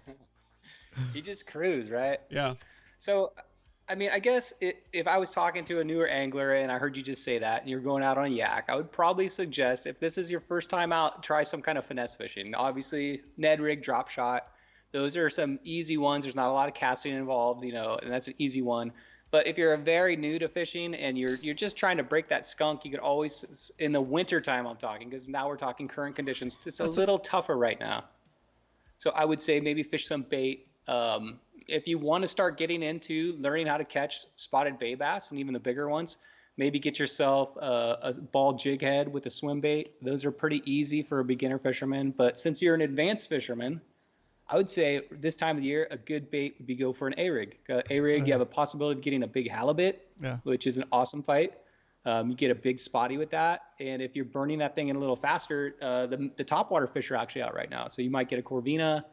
You just cruise, right? Yeah. So, I mean, I guess if I was talking to a newer angler and I heard you just say that and you're going out on a yak, I would probably suggest if this is your first time out, try some kind of finesse fishing. Obviously, Ned rig, drop shot. Those are some easy ones. There's not a lot of casting involved, and that's an easy one. But if you're very new to fishing and you're just trying to break that skunk, you could always, in the winter time I'm talking, because now we're talking current conditions, it's a little tougher right now. So I would say maybe fish some bait. If you want to start getting into learning how to catch spotted bay bass and even the bigger ones, maybe get yourself a ball jig head with a swim bait. Those are pretty easy for a beginner fisherman. But since you're an advanced fisherman, I would say this time of the year, a good bait would be go for an A-rig. A-rig, you have a possibility of getting a big halibut, which is an awesome fight. You get a big spotty with that. And if you're burning that thing in a little faster, the topwater fish are actually out right now. So you might get a Corvina,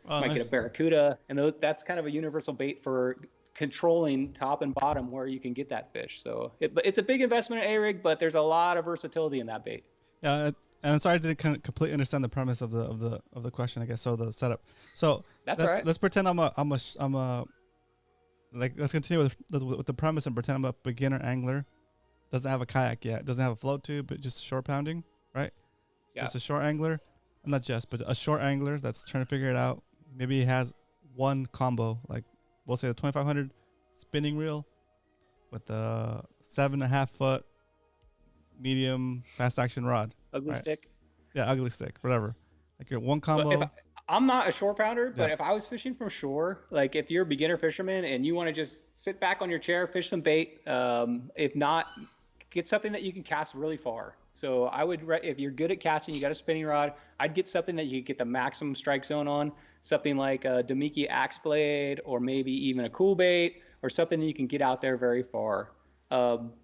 get a Barracuda. And that's kind of a universal bait for controlling top and bottom where you can get that fish. So it's a big investment in A-rig, but there's a lot of versatility in that bait. Yeah, and I'm sorry I didn't completely understand the premise of the question, I guess, so the setup. So that's all right. Let's pretend let's continue with the premise and pretend I'm a beginner angler, doesn't have a kayak yet, doesn't have a float tube, but just shore pounding, right? Yeah. Just a shore angler, not just, but a shore angler that's trying to figure it out. Maybe he has one combo, like we'll say the 2500 spinning reel with the 7.5 foot medium fast action rod. Ugly stick. Yeah, ugly stick, whatever. Like your one combo. I'm not a shore pounder, but if I was fishing from shore, like if you're a beginner fisherman and you want to just sit back on your chair, fish some bait, if not, get something that you can cast really far. So I would, if you're good at casting, you got a spinning rod, I'd get something that you could get the maximum strike zone on, something like a Demiki axe blade, or maybe even a cool bait, or something that you can get out there very far.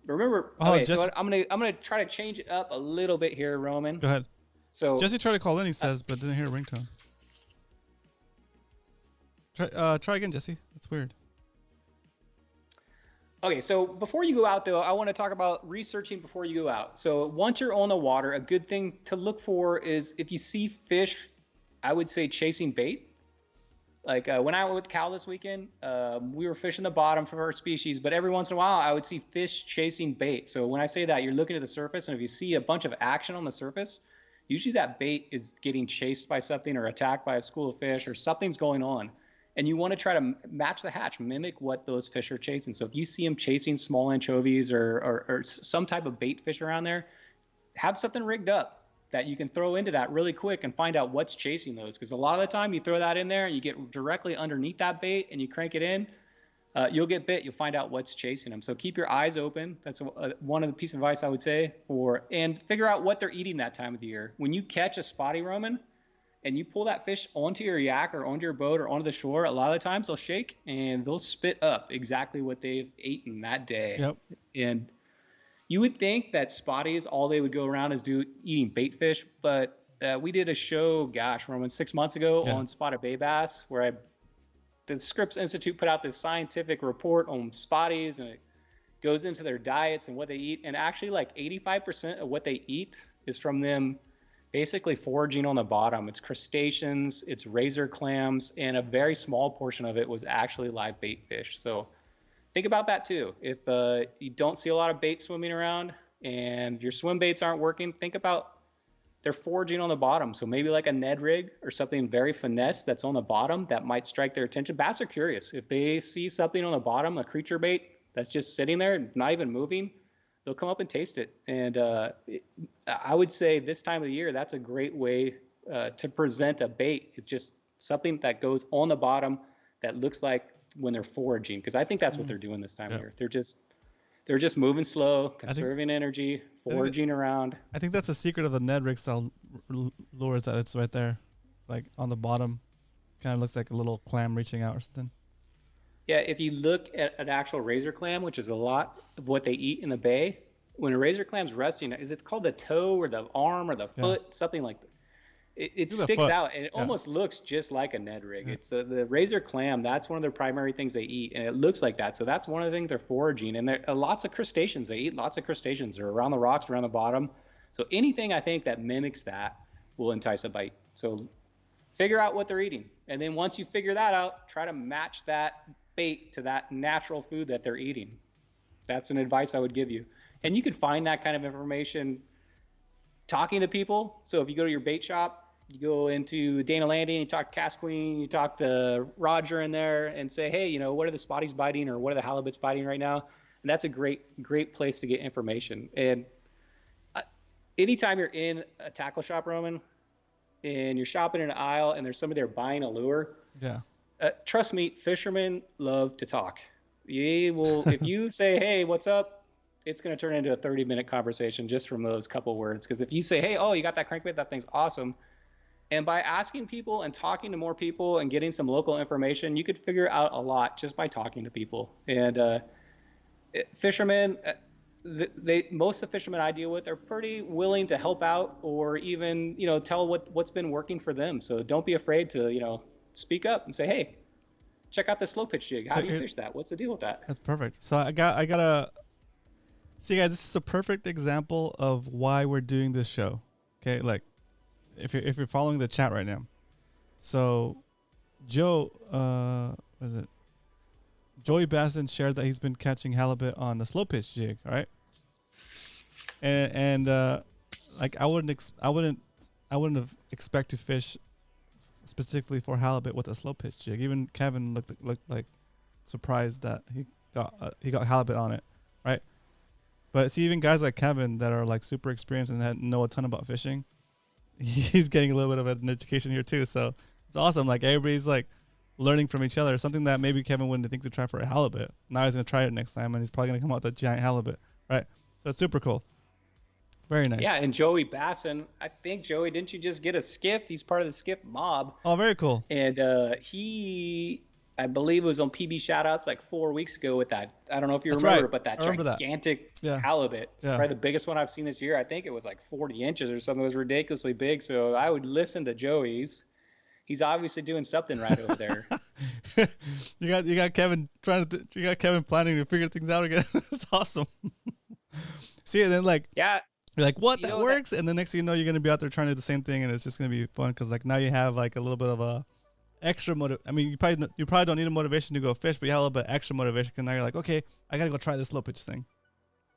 Remember, so I'm gonna try to change it up a little bit here, Roman. Go ahead. So Jesse tried to call in, he says, but didn't hear a ringtone. Try again, Jesse. That's weird. Okay, so before you go out, though, I want to talk about researching before you go out. So once you're on the water, a good thing to look for is if you see fish, I would say chasing bait. Like when I went with Cal this weekend, we were fishing the bottom for our species, but every once in a while I would see fish chasing bait. So when I say that, you're looking at the surface, and if you see a bunch of action on the surface, usually that bait is getting chased by something or attacked by a school of fish or something's going on. And you want to try to match the hatch, mimic what those fish are chasing. So if you see them chasing small anchovies or some type of bait fish around there, have something rigged up that you can throw into that really quick and find out what's chasing those. Because a lot of the time you throw that in there and you get directly underneath that bait and you crank it in, you'll get bit. You'll find out what's chasing them. So keep your eyes open. That's one of the piece of advice I would say. And figure out what they're eating that time of the year. When you catch a spotty Roman and you pull that fish onto your yak or onto your boat or onto the shore, a lot of the times they'll shake and they'll spit up exactly what they've eaten that day. Yep. And you would think that spotties, all they would go around is eating bait fish, but we did a show, Roman, 6 months ago on spotted bay bass, where the Scripps Institute put out this scientific report on spotties, and it goes into their diets and what they eat. And actually, like 85% of what they eat is from them basically foraging on the bottom. It's crustaceans, it's razor clams, and a very small portion of it was actually live bait fish. So think about that too. If you don't see a lot of bait swimming around and your swim baits aren't working, think about they're foraging on the bottom. So maybe like a Ned rig or something very finesse that's on the bottom that might strike their attention. Bass are curious. If they see something on the bottom, a creature bait that's just sitting there, not even moving, they'll come up and taste it. And I would say this time of the year, that's a great way to present a bait. It's just something that goes on the bottom that looks like when they're foraging, because I think that's what they're doing this time of year. They're just moving slow, conserving energy, foraging around. I think that's the secret of the Ned rig style lures, that it's right there, like on the bottom, kind of looks like a little clam reaching out or something. Yeah, if you look at an actual razor clam, which is a lot of what they eat in the bay, when a razor clam's resting, is it called the toe or the arm or the foot, something like that? It sticks out, and it almost looks just like a Ned rig. It's the razor clam. That's one of their primary things they eat, and it looks like that. So that's one of the things they're foraging. And there are lots of crustaceans. They eat lots of crustaceans. They're around the rocks, around the bottom. So anything I think that mimics that will entice a bite. So figure out what they're eating, and then once you figure that out, try to match that bait to that natural food that they're eating. That's an advice I would give you. And you can find that kind of information talking to people. So if you go to your bait shop, you go into Dana Landing, you talk to Cast Queen, you talk to Roger in there and say, hey, you know, what are the spotties biting or what are the halibuts biting right now? And that's a great place to get information. And anytime you're in a tackle shop, Roman, and you're shopping in an aisle and there's somebody there buying a lure, trust me, fishermen love to talk. They will, if you say, hey, what's up? It's going to turn into a 30-minute conversation just from those couple words. Because if you say, hey, oh, you got that crankbait, that thing's awesome. And by asking people and talking to more people and getting some local information, you could figure out a lot just by talking to people. And fishermen, most of the fishermen I deal with are pretty willing to help out or even, you know, tell what's been working for them. So don't be afraid to, you know, speak up and say, hey, check out the slow pitch jig. How do you fish that? What's the deal with that? That's perfect. So I gotta see, guys, this is a perfect example of why we're doing this show. Okay, like if you're following the chat right now. So Joe, what is it? Joey Basson shared that he's been catching halibut on the slow pitch jig, right? And like I wouldn't have expect to fish specifically for halibut with a slow pitch jig. Even Kevin looked like surprised that he got halibut on it, right? But see, even guys like Kevin that are like super experienced and know a ton about fishing, he's getting a little bit of an education here too. So it's awesome. Like everybody's like learning from each other. Something that maybe Kevin wouldn't think to try for a halibut. Now he's gonna try it next time, and he's probably gonna come out with a giant halibut, right? So it's super cool. Very nice. Yeah, and Joey Basson, I think, Joey, didn't you just get a skiff? He's part of the skiff mob. Oh, very cool. And he, I believe, was on PB Shoutouts like 4 weeks ago with that. I don't know if you remember, but that gigantic halibut. It's probably the biggest one I've seen this year. I think it was like 40 inches or something. It was ridiculously big. So I would listen to Joey's. He's obviously doing something right over there. you got Kevin you got Kevin planning to figure things out again. That's awesome. See, and then like you're like, what? That works? And the next thing you know, you're gonna be out there trying to do the same thing, and it's just gonna be fun because like now you have like a little bit of a extra motive. I mean, you probably don't need a motivation to go fish, but you have a little bit of extra motivation because now you're like, okay, I gotta go try this slow pitch thing.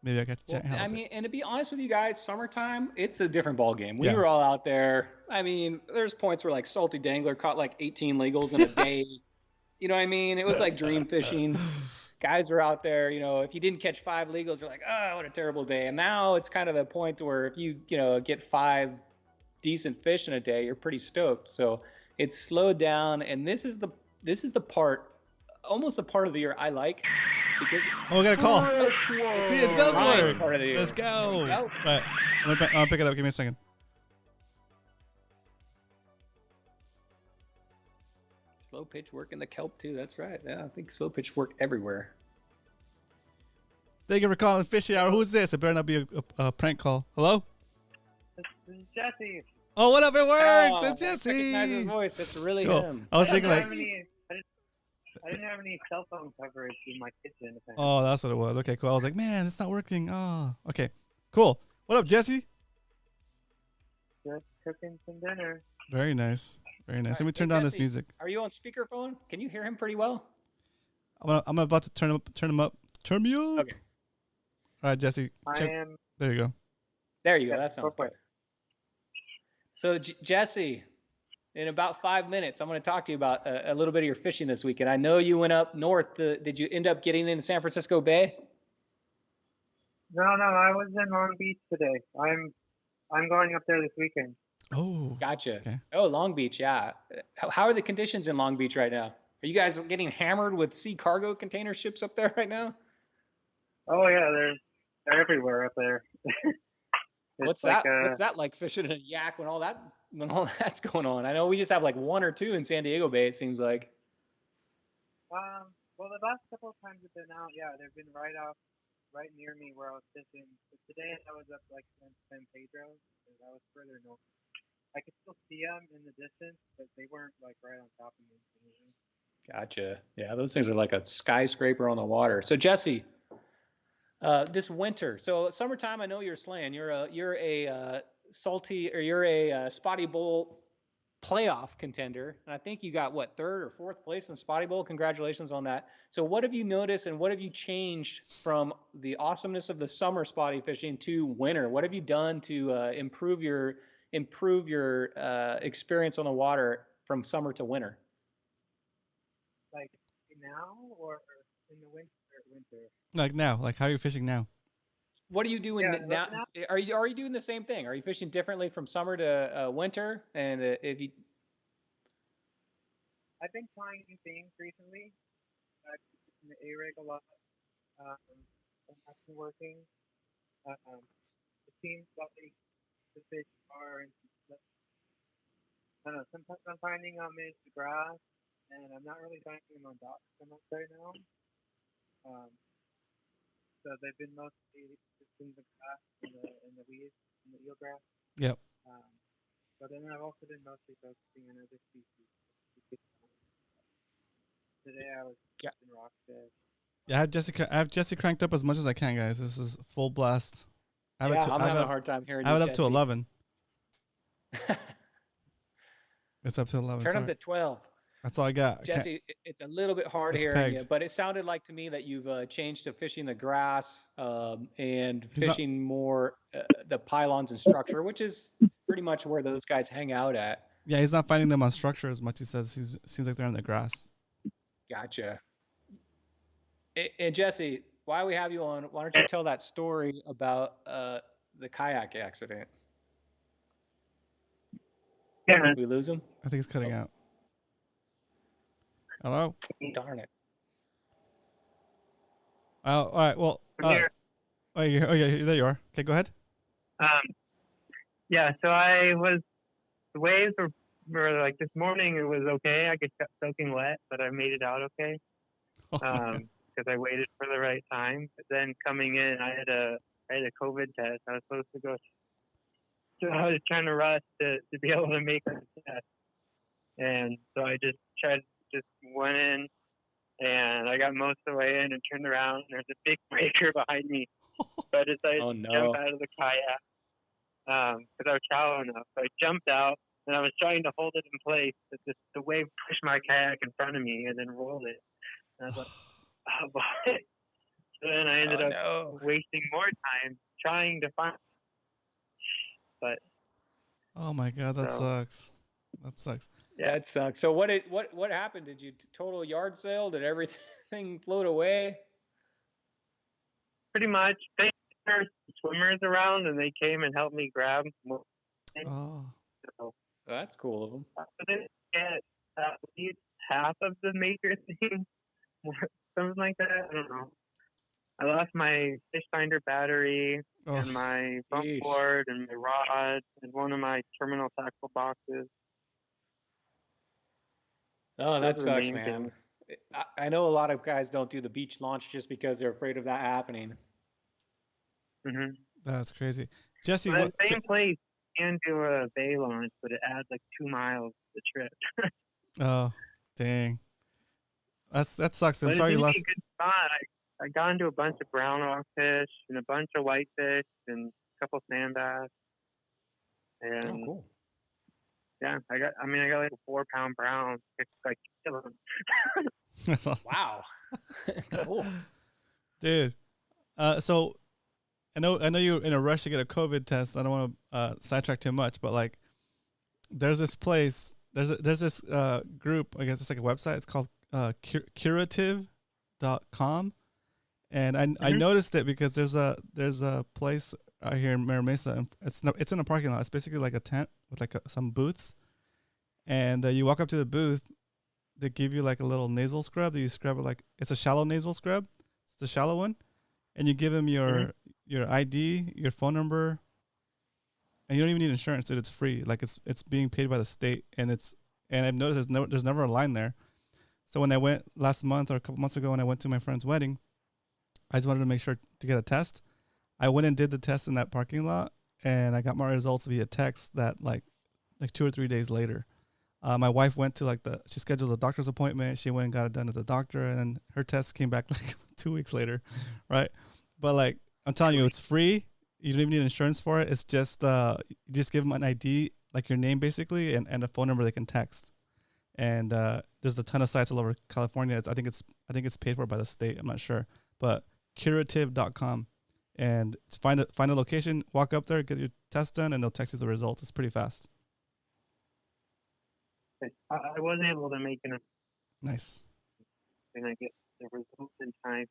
Maybe I got to I mean, and to be honest with you guys, summertime, it's a different ball game. We were all out there. I mean, there's points where like Salty Dangler caught like 18 legals in a day. You know what I mean? It was like dream fishing. Guys were out there, you know, if you didn't catch 5 legals, you're like, oh, what a terrible day. And now it's kind of the point where if you get 5 decent fish in a day, you're pretty stoked. So it's slowed down. And this is the part, almost a part of the year I like. Because we got a call. See, it does work. Let's go. Yep. Right. I'll pick it up. Give me a second. Slow pitch work in the kelp too. That's right. Yeah, I think slow pitch work everywhere. Thank you for calling Fishy Hour. Who's this? It better not be a prank call. Hello? This is Jesse. Oh, what up? It works. Oh, It's Jesse. I recognize his voice. It's really cool. him. I was thinking like, I didn't have any cell phone coverage in my kitchen. oh, that's what it was. Okay, cool. I was like, man, it's not working. Oh, okay, cool. What up, Jesse? Just cooking some dinner. Very nice. Very nice. All Let me right, turn hey, down Jesse, this music. Are you on speakerphone? Can you hear him pretty well? I'm about to turn him up. Turn me up. Okay. All right, Jesse. There you go. There you go. That sounds good. So, Jesse, in about 5 minutes, I'm going to talk to you about a little bit of your fishing this weekend. I know you went up north. Did you end up getting into San Francisco Bay? No, I was in Long Beach today. I'm going up there this weekend. Oh, gotcha. Okay. Oh, Long Beach, yeah. How are the conditions in Long Beach right now? Are you guys getting hammered with sea cargo container ships up there right now? Oh yeah, they're everywhere up there. What's that like fishing in a yak when all that's going on? I know we just have like 1 or 2 in San Diego Bay. It seems like. Well, the last couple of times I've been out, yeah, they've been right off right near me where I was fishing. But today I was up like San Pedro, and I was further north. I could still see them in the distance, but they weren't like right on top of me. Gotcha. Yeah, those things are like a skyscraper on the water. So Jesse, this winter, so summertime, I know you're slaying. You're a salty, or you're a Spotty Bowl playoff contender, and I think you got what, third or fourth place in Spotty Bowl. Congratulations on that. So what have you noticed, and what have you changed from the awesomeness of the summer spotty fishing to winter? What have you done to improve your experience on the water from summer to winter? Like now or in the winter? Like now, like how are you fishing now? What are you doing now? Now Are you doing the same thing? Are you fishing differently from summer to winter? And if you, I've been trying new things recently. I've been using the A-rig a lot. I'm actually working. It seems like the fish are, I don't know, sometimes I'm finding them in the grass, and I'm not really finding them on docks so much right now. So they've been mostly just in the grass, in the weeds, in the eelgrass. Yep. But then I've also been mostly focusing on other species. Today I was in rockfish. Yeah, I have Jesse cranked up as much as I can, guys. This is full blast. I'm having a hard time hearing I you, have it up to Jesse. 11. It's up to 11. Turn them to 12. That's all I got. Jesse, it's a little bit hard It's hearing pegged. you, but it sounded like to me that you've changed to fishing the grass and He's not- fishing more the pylons and structure, which is pretty much where those guys hang out at. Yeah, he's not finding them on structure as much. He says seems like they're in the grass. Gotcha. And Jesse, while we have you on, why don't you tell that story about the kayak accident? Yeah, Did we lose him? I think he's cutting out. Hello? Darn it. Oh, all right. Well, I'm here. yeah, there you are. Okay, go ahead. Yeah, so the waves were like this morning, it was okay. I just got soaking wet, but I made it out okay. Because I waited for the right time. But then coming in, I had a COVID test. I was supposed to go. So I was trying to rush to be able to make the test. And so I just went in, and I got most of the way in and turned around, and there's a big breaker behind me. So I decided to jump out of the kayak because I was shallow enough. So I jumped out, and I was trying to hold it in place, but the wave pushed my kayak in front of me and then rolled it. And I was like, oh boy. So then I ended up wasting more time trying to find. But Oh my God, that sucks. That sucks. Yeah, it sucks. So what happened? Did you total yard sale? Did everything float away? pretty much, there were swimmers around, and they came and helped me grab more. Oh. So That's cool of them. I didn't get at least half of the major things, something like that. I don't know. I lost my fish finder battery and my bump board and my rod and one of my terminal tackle boxes. Oh, that sucks, man. I know a lot of guys don't do the beach launch just because they're afraid of that happening. Mm-hmm. That's crazy. Jesse, But the same place can do a bay launch, but it adds like 2 miles the trip. Oh, dang. That sucks. I'm But sorry it's you a lost. good spot. I got into a bunch of brown rockfish and a bunch of whitefish and a couple sand bass. And Oh, cool. yeah, I got like a 4-pound brown. It's like kill him. Wow. Cool. Dude. So I know you're in a rush to get a COVID test. I don't want to sidetrack too much, but like there's this place, there's this group, I guess it's like a website. It's called curative.com. And I noticed it because there's a place out here in Mira Mesa, and it's in a parking lot. It's basically like a tent with like some booths, and you walk up to the booth. They give you like a little nasal scrub that you scrub it like it's a shallow nasal scrub. It's a shallow one, and you give them your ID, your phone number, and you don't even need insurance, dude. It's free. Like it's being paid by the state, and I've noticed there's never a line there. So when I went last month or a couple months ago when I went to my friend's wedding, I just wanted to make sure to get a test. I went and did the test in that parking lot, and I got my results via text that like 2 or 3 days later. My wife went to she scheduled a doctor's appointment. She went and got it done at the doctor, and then her test came back like 2 weeks later, right? But like I'm telling you, it's free. You don't even need insurance for it. It's just you just give them an ID, like your name basically, and a phone number they can text. And there's a ton of sites all over California. I think it's paid for by the state. I'm not sure, but curative.com, and find a location, walk up there, get your test done, and they'll text you the results. It's pretty fast. I wasn't able to make an Nice. and I get the results in time.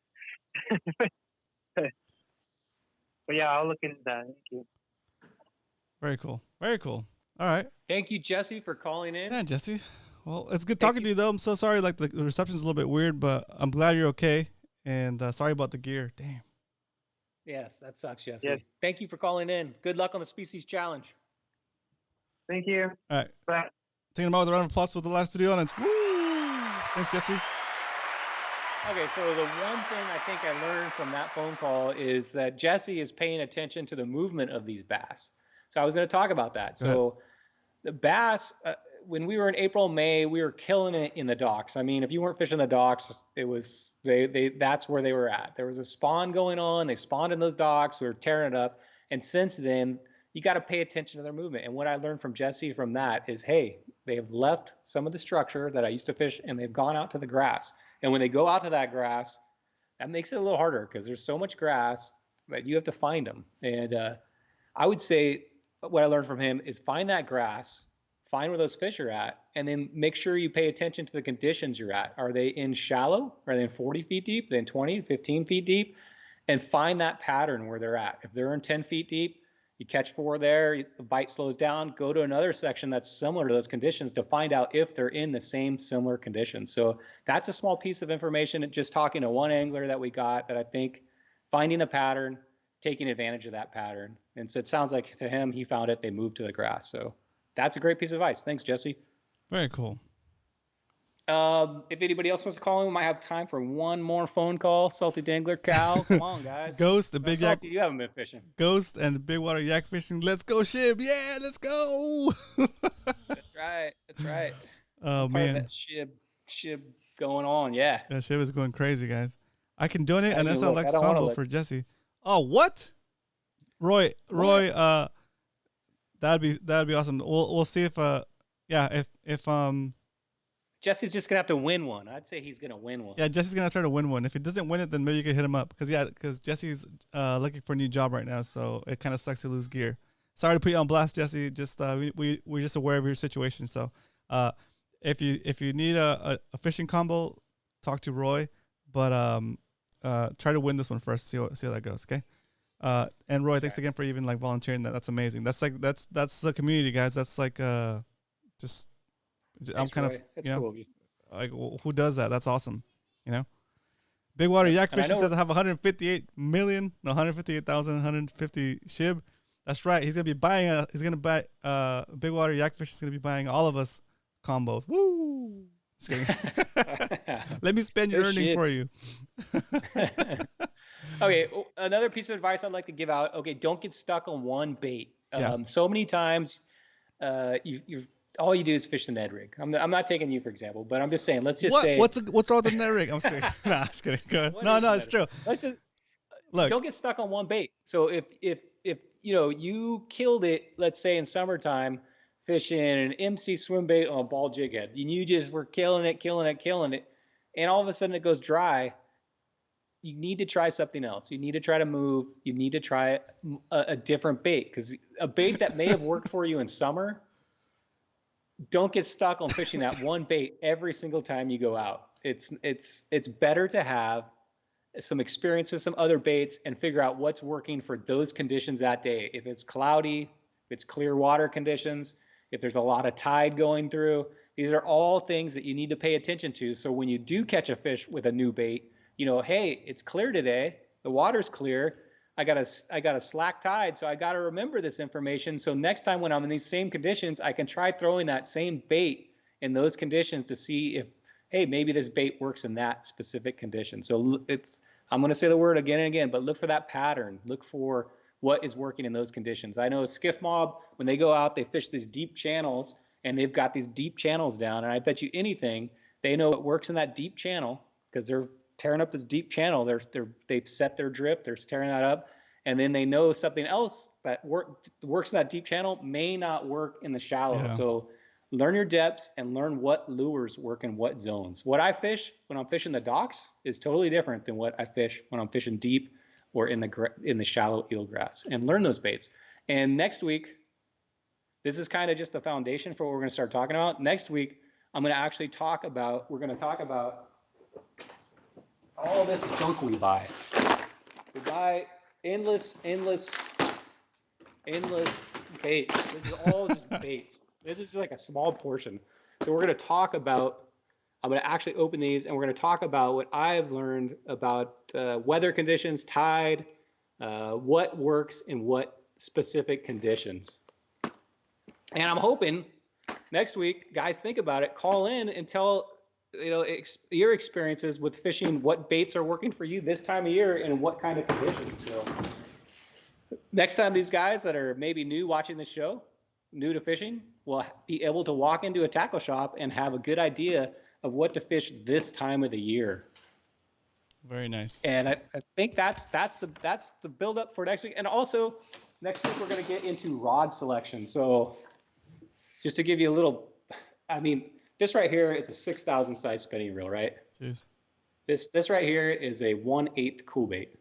But yeah, I'll look into that. Thank you. Very cool. Very cool. All right. Thank you, Jesse, for calling in. Yeah, Jesse. Well, it's good talking to you, though. I'm so sorry. Like, the reception's a little bit weird, but I'm glad you're okay. And sorry about the gear. Damn. Yes, that sucks, Jesse. Yes. Thank you for calling in. Good luck on the Species Challenge. Thank you. All right. Bye. Taking them out with a round of applause for the live studio audience. Woo! Thanks, Jesse. Okay, so the one thing I think I learned from that phone call is that Jesse is paying attention to the movement of these bass. So I was going to talk about that. So the bass, when we were in April, May, we were killing it in the docks. I mean, if you weren't fishing the docks, it was that's where they were at. There was a spawn going on. They spawned in those docks. We were tearing it up. And since then, you got to pay attention to their movement. And what I learned from Jesse from that is, hey, they have left some of the structure that I used to fish, and they've gone out to the grass. And when they go out to that grass, that makes it a little harder because there's so much grass that you have to find them. And I would say what I learned from him is find that grass, find where those fish are at, and then make sure you pay attention to the conditions you're at. Are they in shallow? Are they in 40 feet deep? Are they in 20, 15 feet deep? And find that pattern where they're at. If they're in 10 feet deep, you catch 4 there, the bite slows down, go to another section that's similar to those conditions to find out if they're in the same similar conditions. So that's a small piece of information, just talking to one angler that we got that I think finding a pattern, taking advantage of that pattern. And so it sounds like to him, he found it, they moved to the grass. So that's a great piece of advice. Thanks, Jesse. Very cool. If anybody else wants to call in, we might have time for one more phone call. Salty Dangler, Cal, come on, guys. Ghost, the big yak. You haven't been fishing. Ghost and big water yak fishing. Let's go, Shib. Yeah, let's go. That's right. That's right. Oh, Part man. of that shib going on. Yeah. Yeah, Shib is going crazy, guys. I can donate an Hey, SL look, Lex I don't wanna combo look. for Jesse. Oh, what? Roy, that'd be awesome. We'll see if Jesse's just gonna have to win one. I'd say he's gonna win one. yeah, Jesse's gonna try to win one. If he doesn't win it, then maybe you can hit him up. Because Jesse's looking for a new job right now, so it kind of sucks to lose gear. Sorry to put you on blast, Jesse. Just we're just aware of your situation. So if you need a fishing combo, talk to Roy. But try to win this one first. See how that goes. Okay. And Roy, thanks again for even like volunteering that. That's amazing. That's the community, guys. That's like just. I'm Thanks, kind Roy. of, It's you know, cool of you. like, who does that? That's awesome. You know, Big Water Yak And I Fishing know says I have 150 shib. That's right. He's gonna buy Big Water Yak Fishing is gonna be buying all of us combos. Woo! Just kidding. Let me spend your No earnings shit. for you. Okay, another piece of advice I'd like to give out. Okay, don't get stuck on one bait. Yeah. So many times, you've all you do is fish the Ned rig. I'm not taking you for example, but I'm just saying. Let's just say What's wrong with the net rig? I'm just kidding. Nah, just kidding. Go ahead. What No, is no, the it's net true. rig? Let's just Look, don't get stuck on one bait. So if you know you killed it, let's say in summertime, fishing an MC swim bait on a ball jig head, and you just were killing it, and all of a sudden it goes dry. You need to try something else. You need to try to move. You need to try a different bait, because a bait that may have worked for you in summer, don't get stuck on fishing that one bait every single time you go out. It's better to have some experience with some other baits and figure out what's working for those conditions that day. If it's cloudy, if it's clear water conditions, if there's a lot of tide going through, these are all things that you need to pay attention to. So when you do catch a fish with a new bait, you know, hey, it's clear today. The water's clear. I got a slack tide, so I got to remember this information. So next time when I'm in these same conditions, I can try throwing that same bait in those conditions to see if, hey, maybe this bait works in that specific condition. So it's I'm going to say the word again and again, but look for that pattern. Look for what is working in those conditions. I know a skiff mob, when they go out, they fish these deep channels, and they've got these deep channels down. And I bet you anything, they know what works in that deep channel because they're tearing up this deep channel. They've set their drift. They're tearing that up. And then they know something else that works in that deep channel may not work in the shallow. Yeah. So learn your depths and learn what lures work in what zones. What I fish when I'm fishing the docks is totally different than what I fish when I'm fishing deep or in the shallow eelgrass. And learn those baits. And next week, this is kind of just the foundation for what we're going to start talking about. Next week, we're going to talk about all this junk we buy. We buy endless baits. This is all just baits. This is like a small portion. So we're going to talk about, I'm going to actually open these, and we're going to talk about what I've learned about weather conditions, tide, what works in what specific conditions. And I'm hoping next week, guys, think about it, call in and tell your experiences with fishing, what baits are working for you this time of year and what kind of conditions. So next time, these guys that are maybe new watching the show, new to fishing, will be able to walk into a tackle shop and have a good idea of what to fish this time of the year. Very nice. And I think that's the build up for next week. And also next week we're going to get into rod selection. So just to give you a little, this right here is a 6,000 size spinning reel, right? Jeez. This right here is a 1/8 cool bait.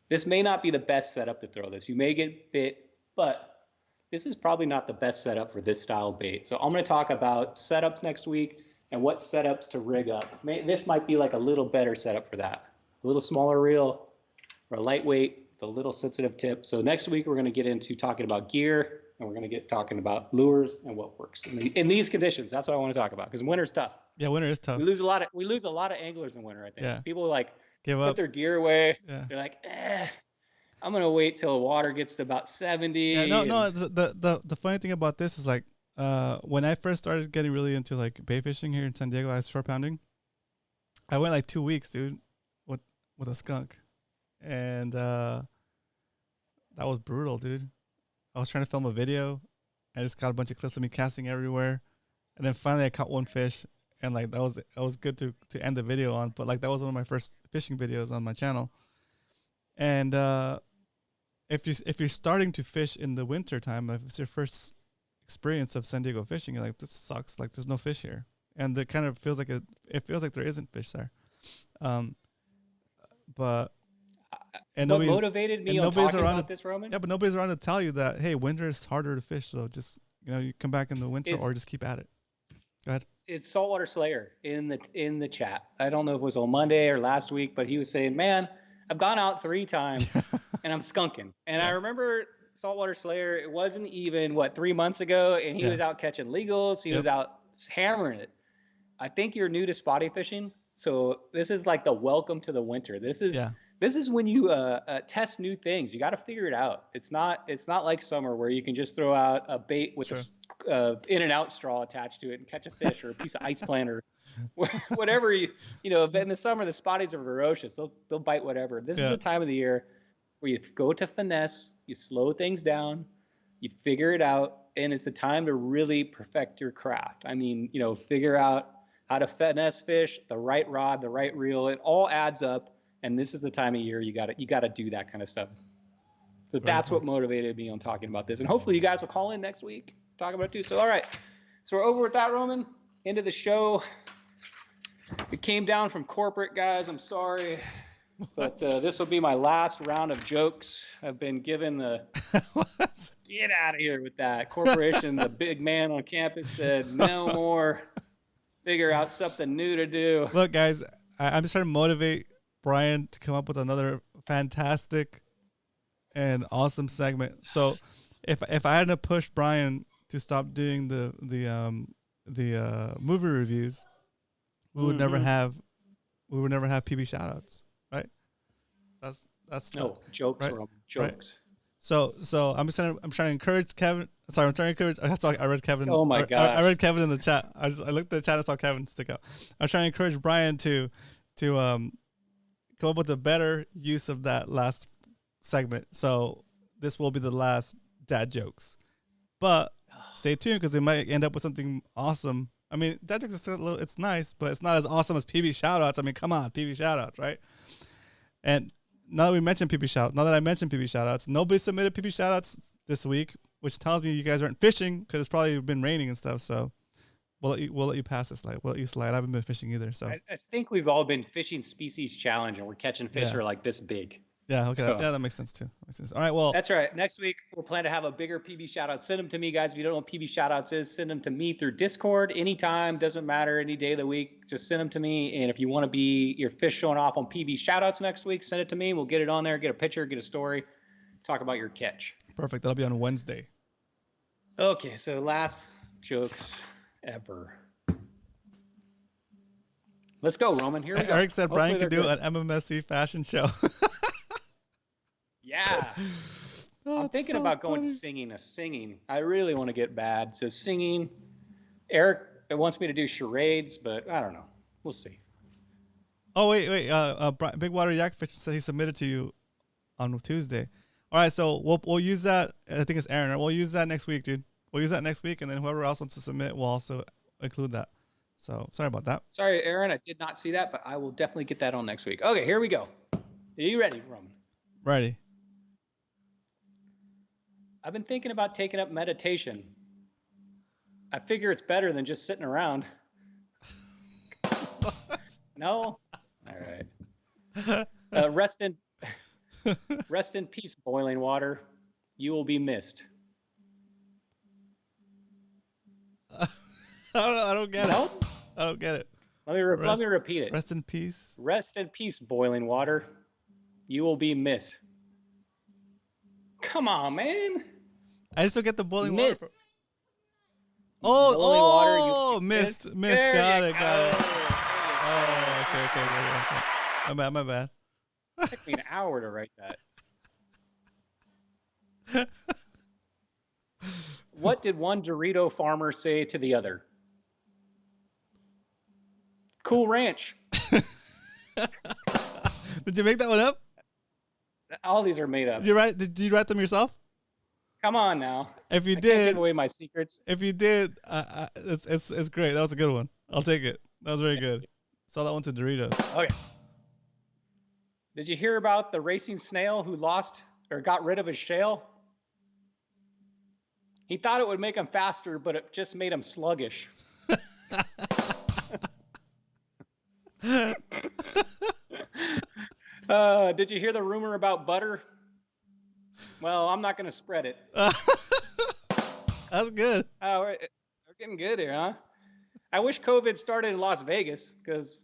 This may not be the best setup to throw this. You may get bit, but this is probably not the best setup for this style of bait. So I'm going to talk about setups next week and what setups to rig up. This might be like a little better setup for that. A little smaller reel or a lightweight with a little sensitive tip. So next week we're going to get into talking about gear, and we're going to get talking about lures and what works in these conditions. That's what I want to talk about, because winter's tough. Yeah, winter is tough. We lose a lot of anglers in winter, I think. Yeah. People like Give put up. their gear away. Yeah. They're like, I'm going to wait till the water gets to about 70. Yeah, no. The funny thing about this is like when I first started getting really into like bait fishing here in San Diego, I was short pounding. I went like 2 weeks, dude, with a skunk, and that was brutal, dude. I was trying to film a video. I just got a bunch of clips of me casting everywhere, and then finally I caught one fish, and like that was good to end the video on. But like that was one of my first fishing videos on my channel. And if you're starting to fish in the winter time, if it's your first experience of San Diego fishing, you're like, this sucks. Like there's no fish here, and it kind of feels like it feels like there isn't fish there. But and what motivated me on talking about this, Roman? Yeah, but nobody's around to tell you that, hey, winter is harder to fish, so just you come back in the winter or just keep at it. Go ahead. It's Saltwater Slayer in the chat. I don't know if it was on Monday or last week, but he was saying, man, I've gone out 3 times and I'm skunking. And I remember Saltwater Slayer, it wasn't even 3 months ago, and he was out catching legals. He was out hammering it. I think you're new to spotty fishing, so this is like the welcome to the winter. This is when you test new things. You got to figure it out. It's not like summer where you can just throw out a bait with a in and out straw attached to it and catch a fish or a piece of ice plant or whatever. In the summer the spotties are ferocious. They'll bite whatever. This is the time of the year where you go to finesse. You slow things down. You figure it out, and it's a time to really perfect your craft. Figure out how to finesse fish, the right rod, the right reel. It all adds up. And this is the time of year you got to do that kind of stuff. So that's what motivated me on talking about this. And hopefully you guys will call in next week, talk about it too. So, all right. So we're over with that, Roman. End of the show. It came down from corporate, guys. I'm sorry. But this will be my last round of jokes. I've been given the get out of here with that. Corporation, the big man on campus said, no more. Figure out something new to do. Look, guys, I'm just trying to motivate Brian to come up with another fantastic and awesome segment. So if I hadn't pushed Brian to stop doing the movie reviews, we would never have PB shoutouts, right? That's no jokes, right? Jokes. Right. So I'm trying to encourage Kevin. Sorry, I'm trying to encourage. I read Kevin. Oh my god! I read Kevin in the chat. I looked at the chat and saw Kevin stick out. I was trying to encourage Brian to come up with a better use of that last segment. So this will be the last dad jokes. But stay tuned because they might end up with something awesome. I mean, dad jokes is it's nice, but it's not as awesome as PB shoutouts. I mean, come on, PB shoutouts, right? And now that I mentioned PB shoutouts, nobody submitted PB shoutouts this week, which tells me you guys aren't fishing because it's probably been raining and stuff. So we'll let you pass this slide. We'll let you slide. I haven't been fishing either. So I think we've all been fishing species challenge, and we're catching fish that are like this big. Yeah, okay. So, that makes sense too. All right, well. That's right. Next week, we'll plan to have a bigger PB shoutout. Send them to me, guys. If you don't know what PB shoutouts is, send them to me through Discord anytime. Doesn't matter, any day of the week. Just send them to me. And if you want to be your fish showing off on PB shoutouts next week, send it to me. We'll get it on there, get a picture, get a story, talk about your catch. Perfect. That'll be on Wednesday. Okay, so last jokes ever. Let's go, Roman. Here we go. Eric said Hopefully Brian could do good. an MMSC fashion show. Yeah. I'm thinking about going singing. I really want to get bad. So singing. Eric wants me to do charades, but I don't know. We'll see. Oh, wait. Big Water Yakfish said he submitted to you on Tuesday. All right, so we'll use that. I think it's Aaron. We'll use that next week, dude. We'll use that next week, and then whoever else wants to submit will also include that. So sorry about that. Sorry, Aaron. I did not see that, but I will definitely get that on next week. Okay, here we go. Are you ready, Roman? Ready. I've been thinking about taking up meditation. I figure it's better than just sitting around. No? All right. Rest in peace, boiling water. You will be missed. I don't get Nope. it. I don't get it. Let me repeat it. Rest in peace. Rest in peace, boiling water. You will be missed. Come on, man. I just don't get the boiling Missed. water. Oh, Boiling water, you missed. There Got you it. go. Oh, okay. My bad. It took me an hour to write that. What did one Dorito farmer say to the other? Cool Ranch. Did you make that one up? All these are made up. Did you write them yourself? Come on now. If you I did, can't give away my secrets. if you did, it's great. That was a good one. I'll take it. That was very good. Saw that one to Doritos. Okay. Did you hear about the racing snail who lost or got rid of his shell? He thought it would make him faster, but it just made him sluggish. Did you hear the rumor about butter? Well, I'm not going to spread it. That's good. Oh, we're getting good here, huh? I wish COVID started in Las Vegas, because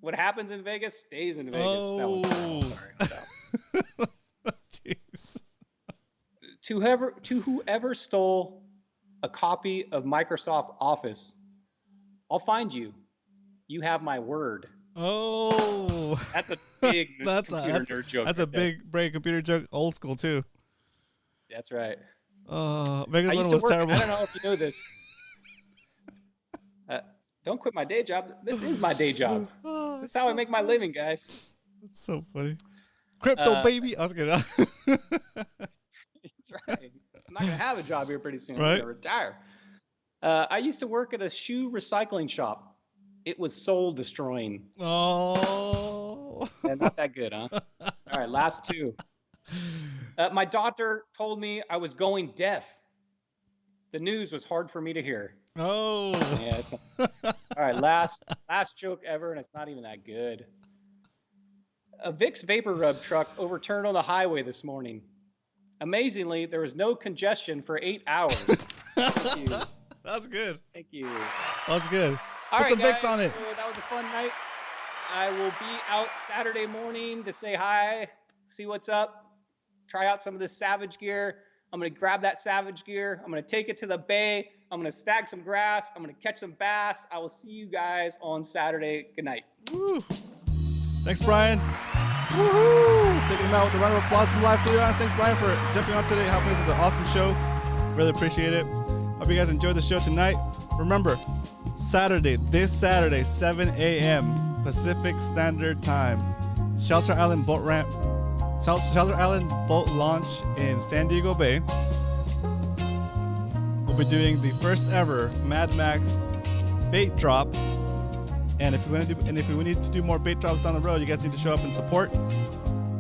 what happens in Vegas stays in Vegas. Oh. Sorry. Jeez. To whoever stole a copy of Microsoft Office, I'll find you. You have my word. Oh. That's a big nerd joke. That's a big brain computer joke. Old school too. That's right. Vegas one was terrible. I don't know if you know this. Don't quit my day job. This is my day job. That's how I make my living, guys. That's so funny. Crypto baby. I was gonna. That's right. I'm not gonna have a job here pretty soon. Right. I'm gonna retire. I used to work at a shoe recycling shop. It was soul destroying. Oh. Yeah, not that good, huh? All right, last two. My doctor told me I was going deaf. The news was hard for me to hear. Oh. Yeah. All right, last joke ever, and it's not even that good. A Vicks Vapor Rub truck overturned on the highway this morning. Amazingly, there was no congestion for 8 hours. Thank you. That's good. Thank you. That's good. All Put right, some Vicks guys, on it. So that was a fun night. I will be out Saturday morning to say hi, see what's up, try out some of this Savage gear. I'm going to grab that Savage gear. I'm going to take it to the bay. I'm going to stag some grass. I'm going to catch some bass. I will see you guys on Saturday. Good night. Woo. Thanks, Brian. Woohoo! Taking him out with a round of applause from the live studio audience. Thanks, Brian, for jumping on today, helping us with an awesome show. Really appreciate it. Hope you guys enjoyed the show tonight. Remember, this Saturday, 7 a.m. Pacific Standard Time. Shelter Island boat ramp, Shelter Island boat launch in San Diego Bay. We'll be doing the first ever Mad Max bait drop. And if we need to do more bait drops down the road, you guys need to show up and support.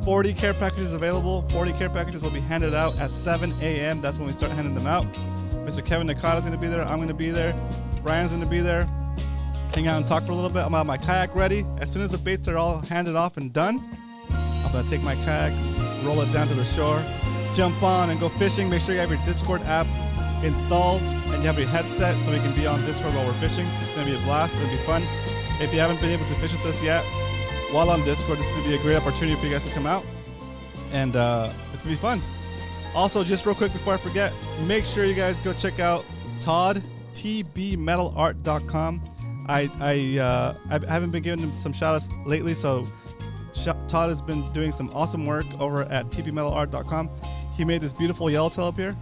40 care packages available. 40 care packages will be handed out at 7 a.m. That's when we start handing them out. Mr. Kevin Nakata's going to be there. I'm going to be there. Brian's going to be there. Hang out and talk for a little bit. I'm going to have my kayak ready. As soon as the baits are all handed off and done, I'm going to take my kayak, roll it down to the shore, jump on and go fishing. Make sure you have your Discord app installed and you have your headset so we can be on Discord while we're fishing. It's going to be a blast. It's going to be fun. If you haven't been able to fish with us yet, while on Discord, this is going to be a great opportunity for you guys to come out. And it's going to be fun. Also, just real quick before I forget, make sure you guys go check out Todd, tbmetalart.com. I haven't been giving him some shout outs lately, so Todd has been doing some awesome work over at tbmetalart.com. He made this beautiful yellowtail up here.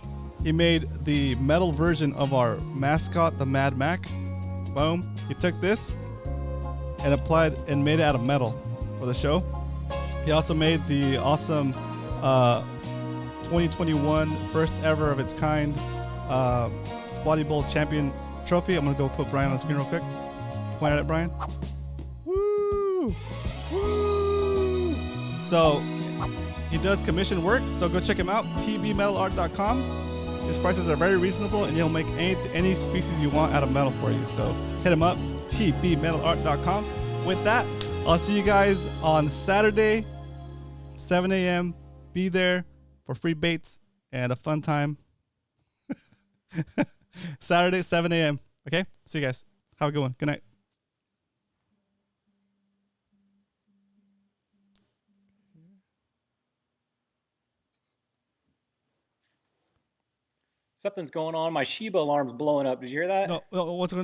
He made the metal version of our mascot, the Mad Mac. Boom. He took this and applied and made it out of metal for the show. He also made the awesome 2021 first ever of its kind Spotty Bowl champion trophy. I'm gonna go put Brian on the screen real quick. Point at it, Brian. Woo! Woo! So he does commission work, so go check him out, tbmetalart.com. His prices are very reasonable and he'll make any species you want out of metal for you. So hit him up, tbmetalart.com. With that, I'll see you guys on Saturday, 7 a.m. Be there for free baits and a fun time. Saturday, 7 a.m. Okay? See you guys. Have a good one. Good night. Something's going on. My Shiba alarm's blowing up. Did you hear that? No, what's going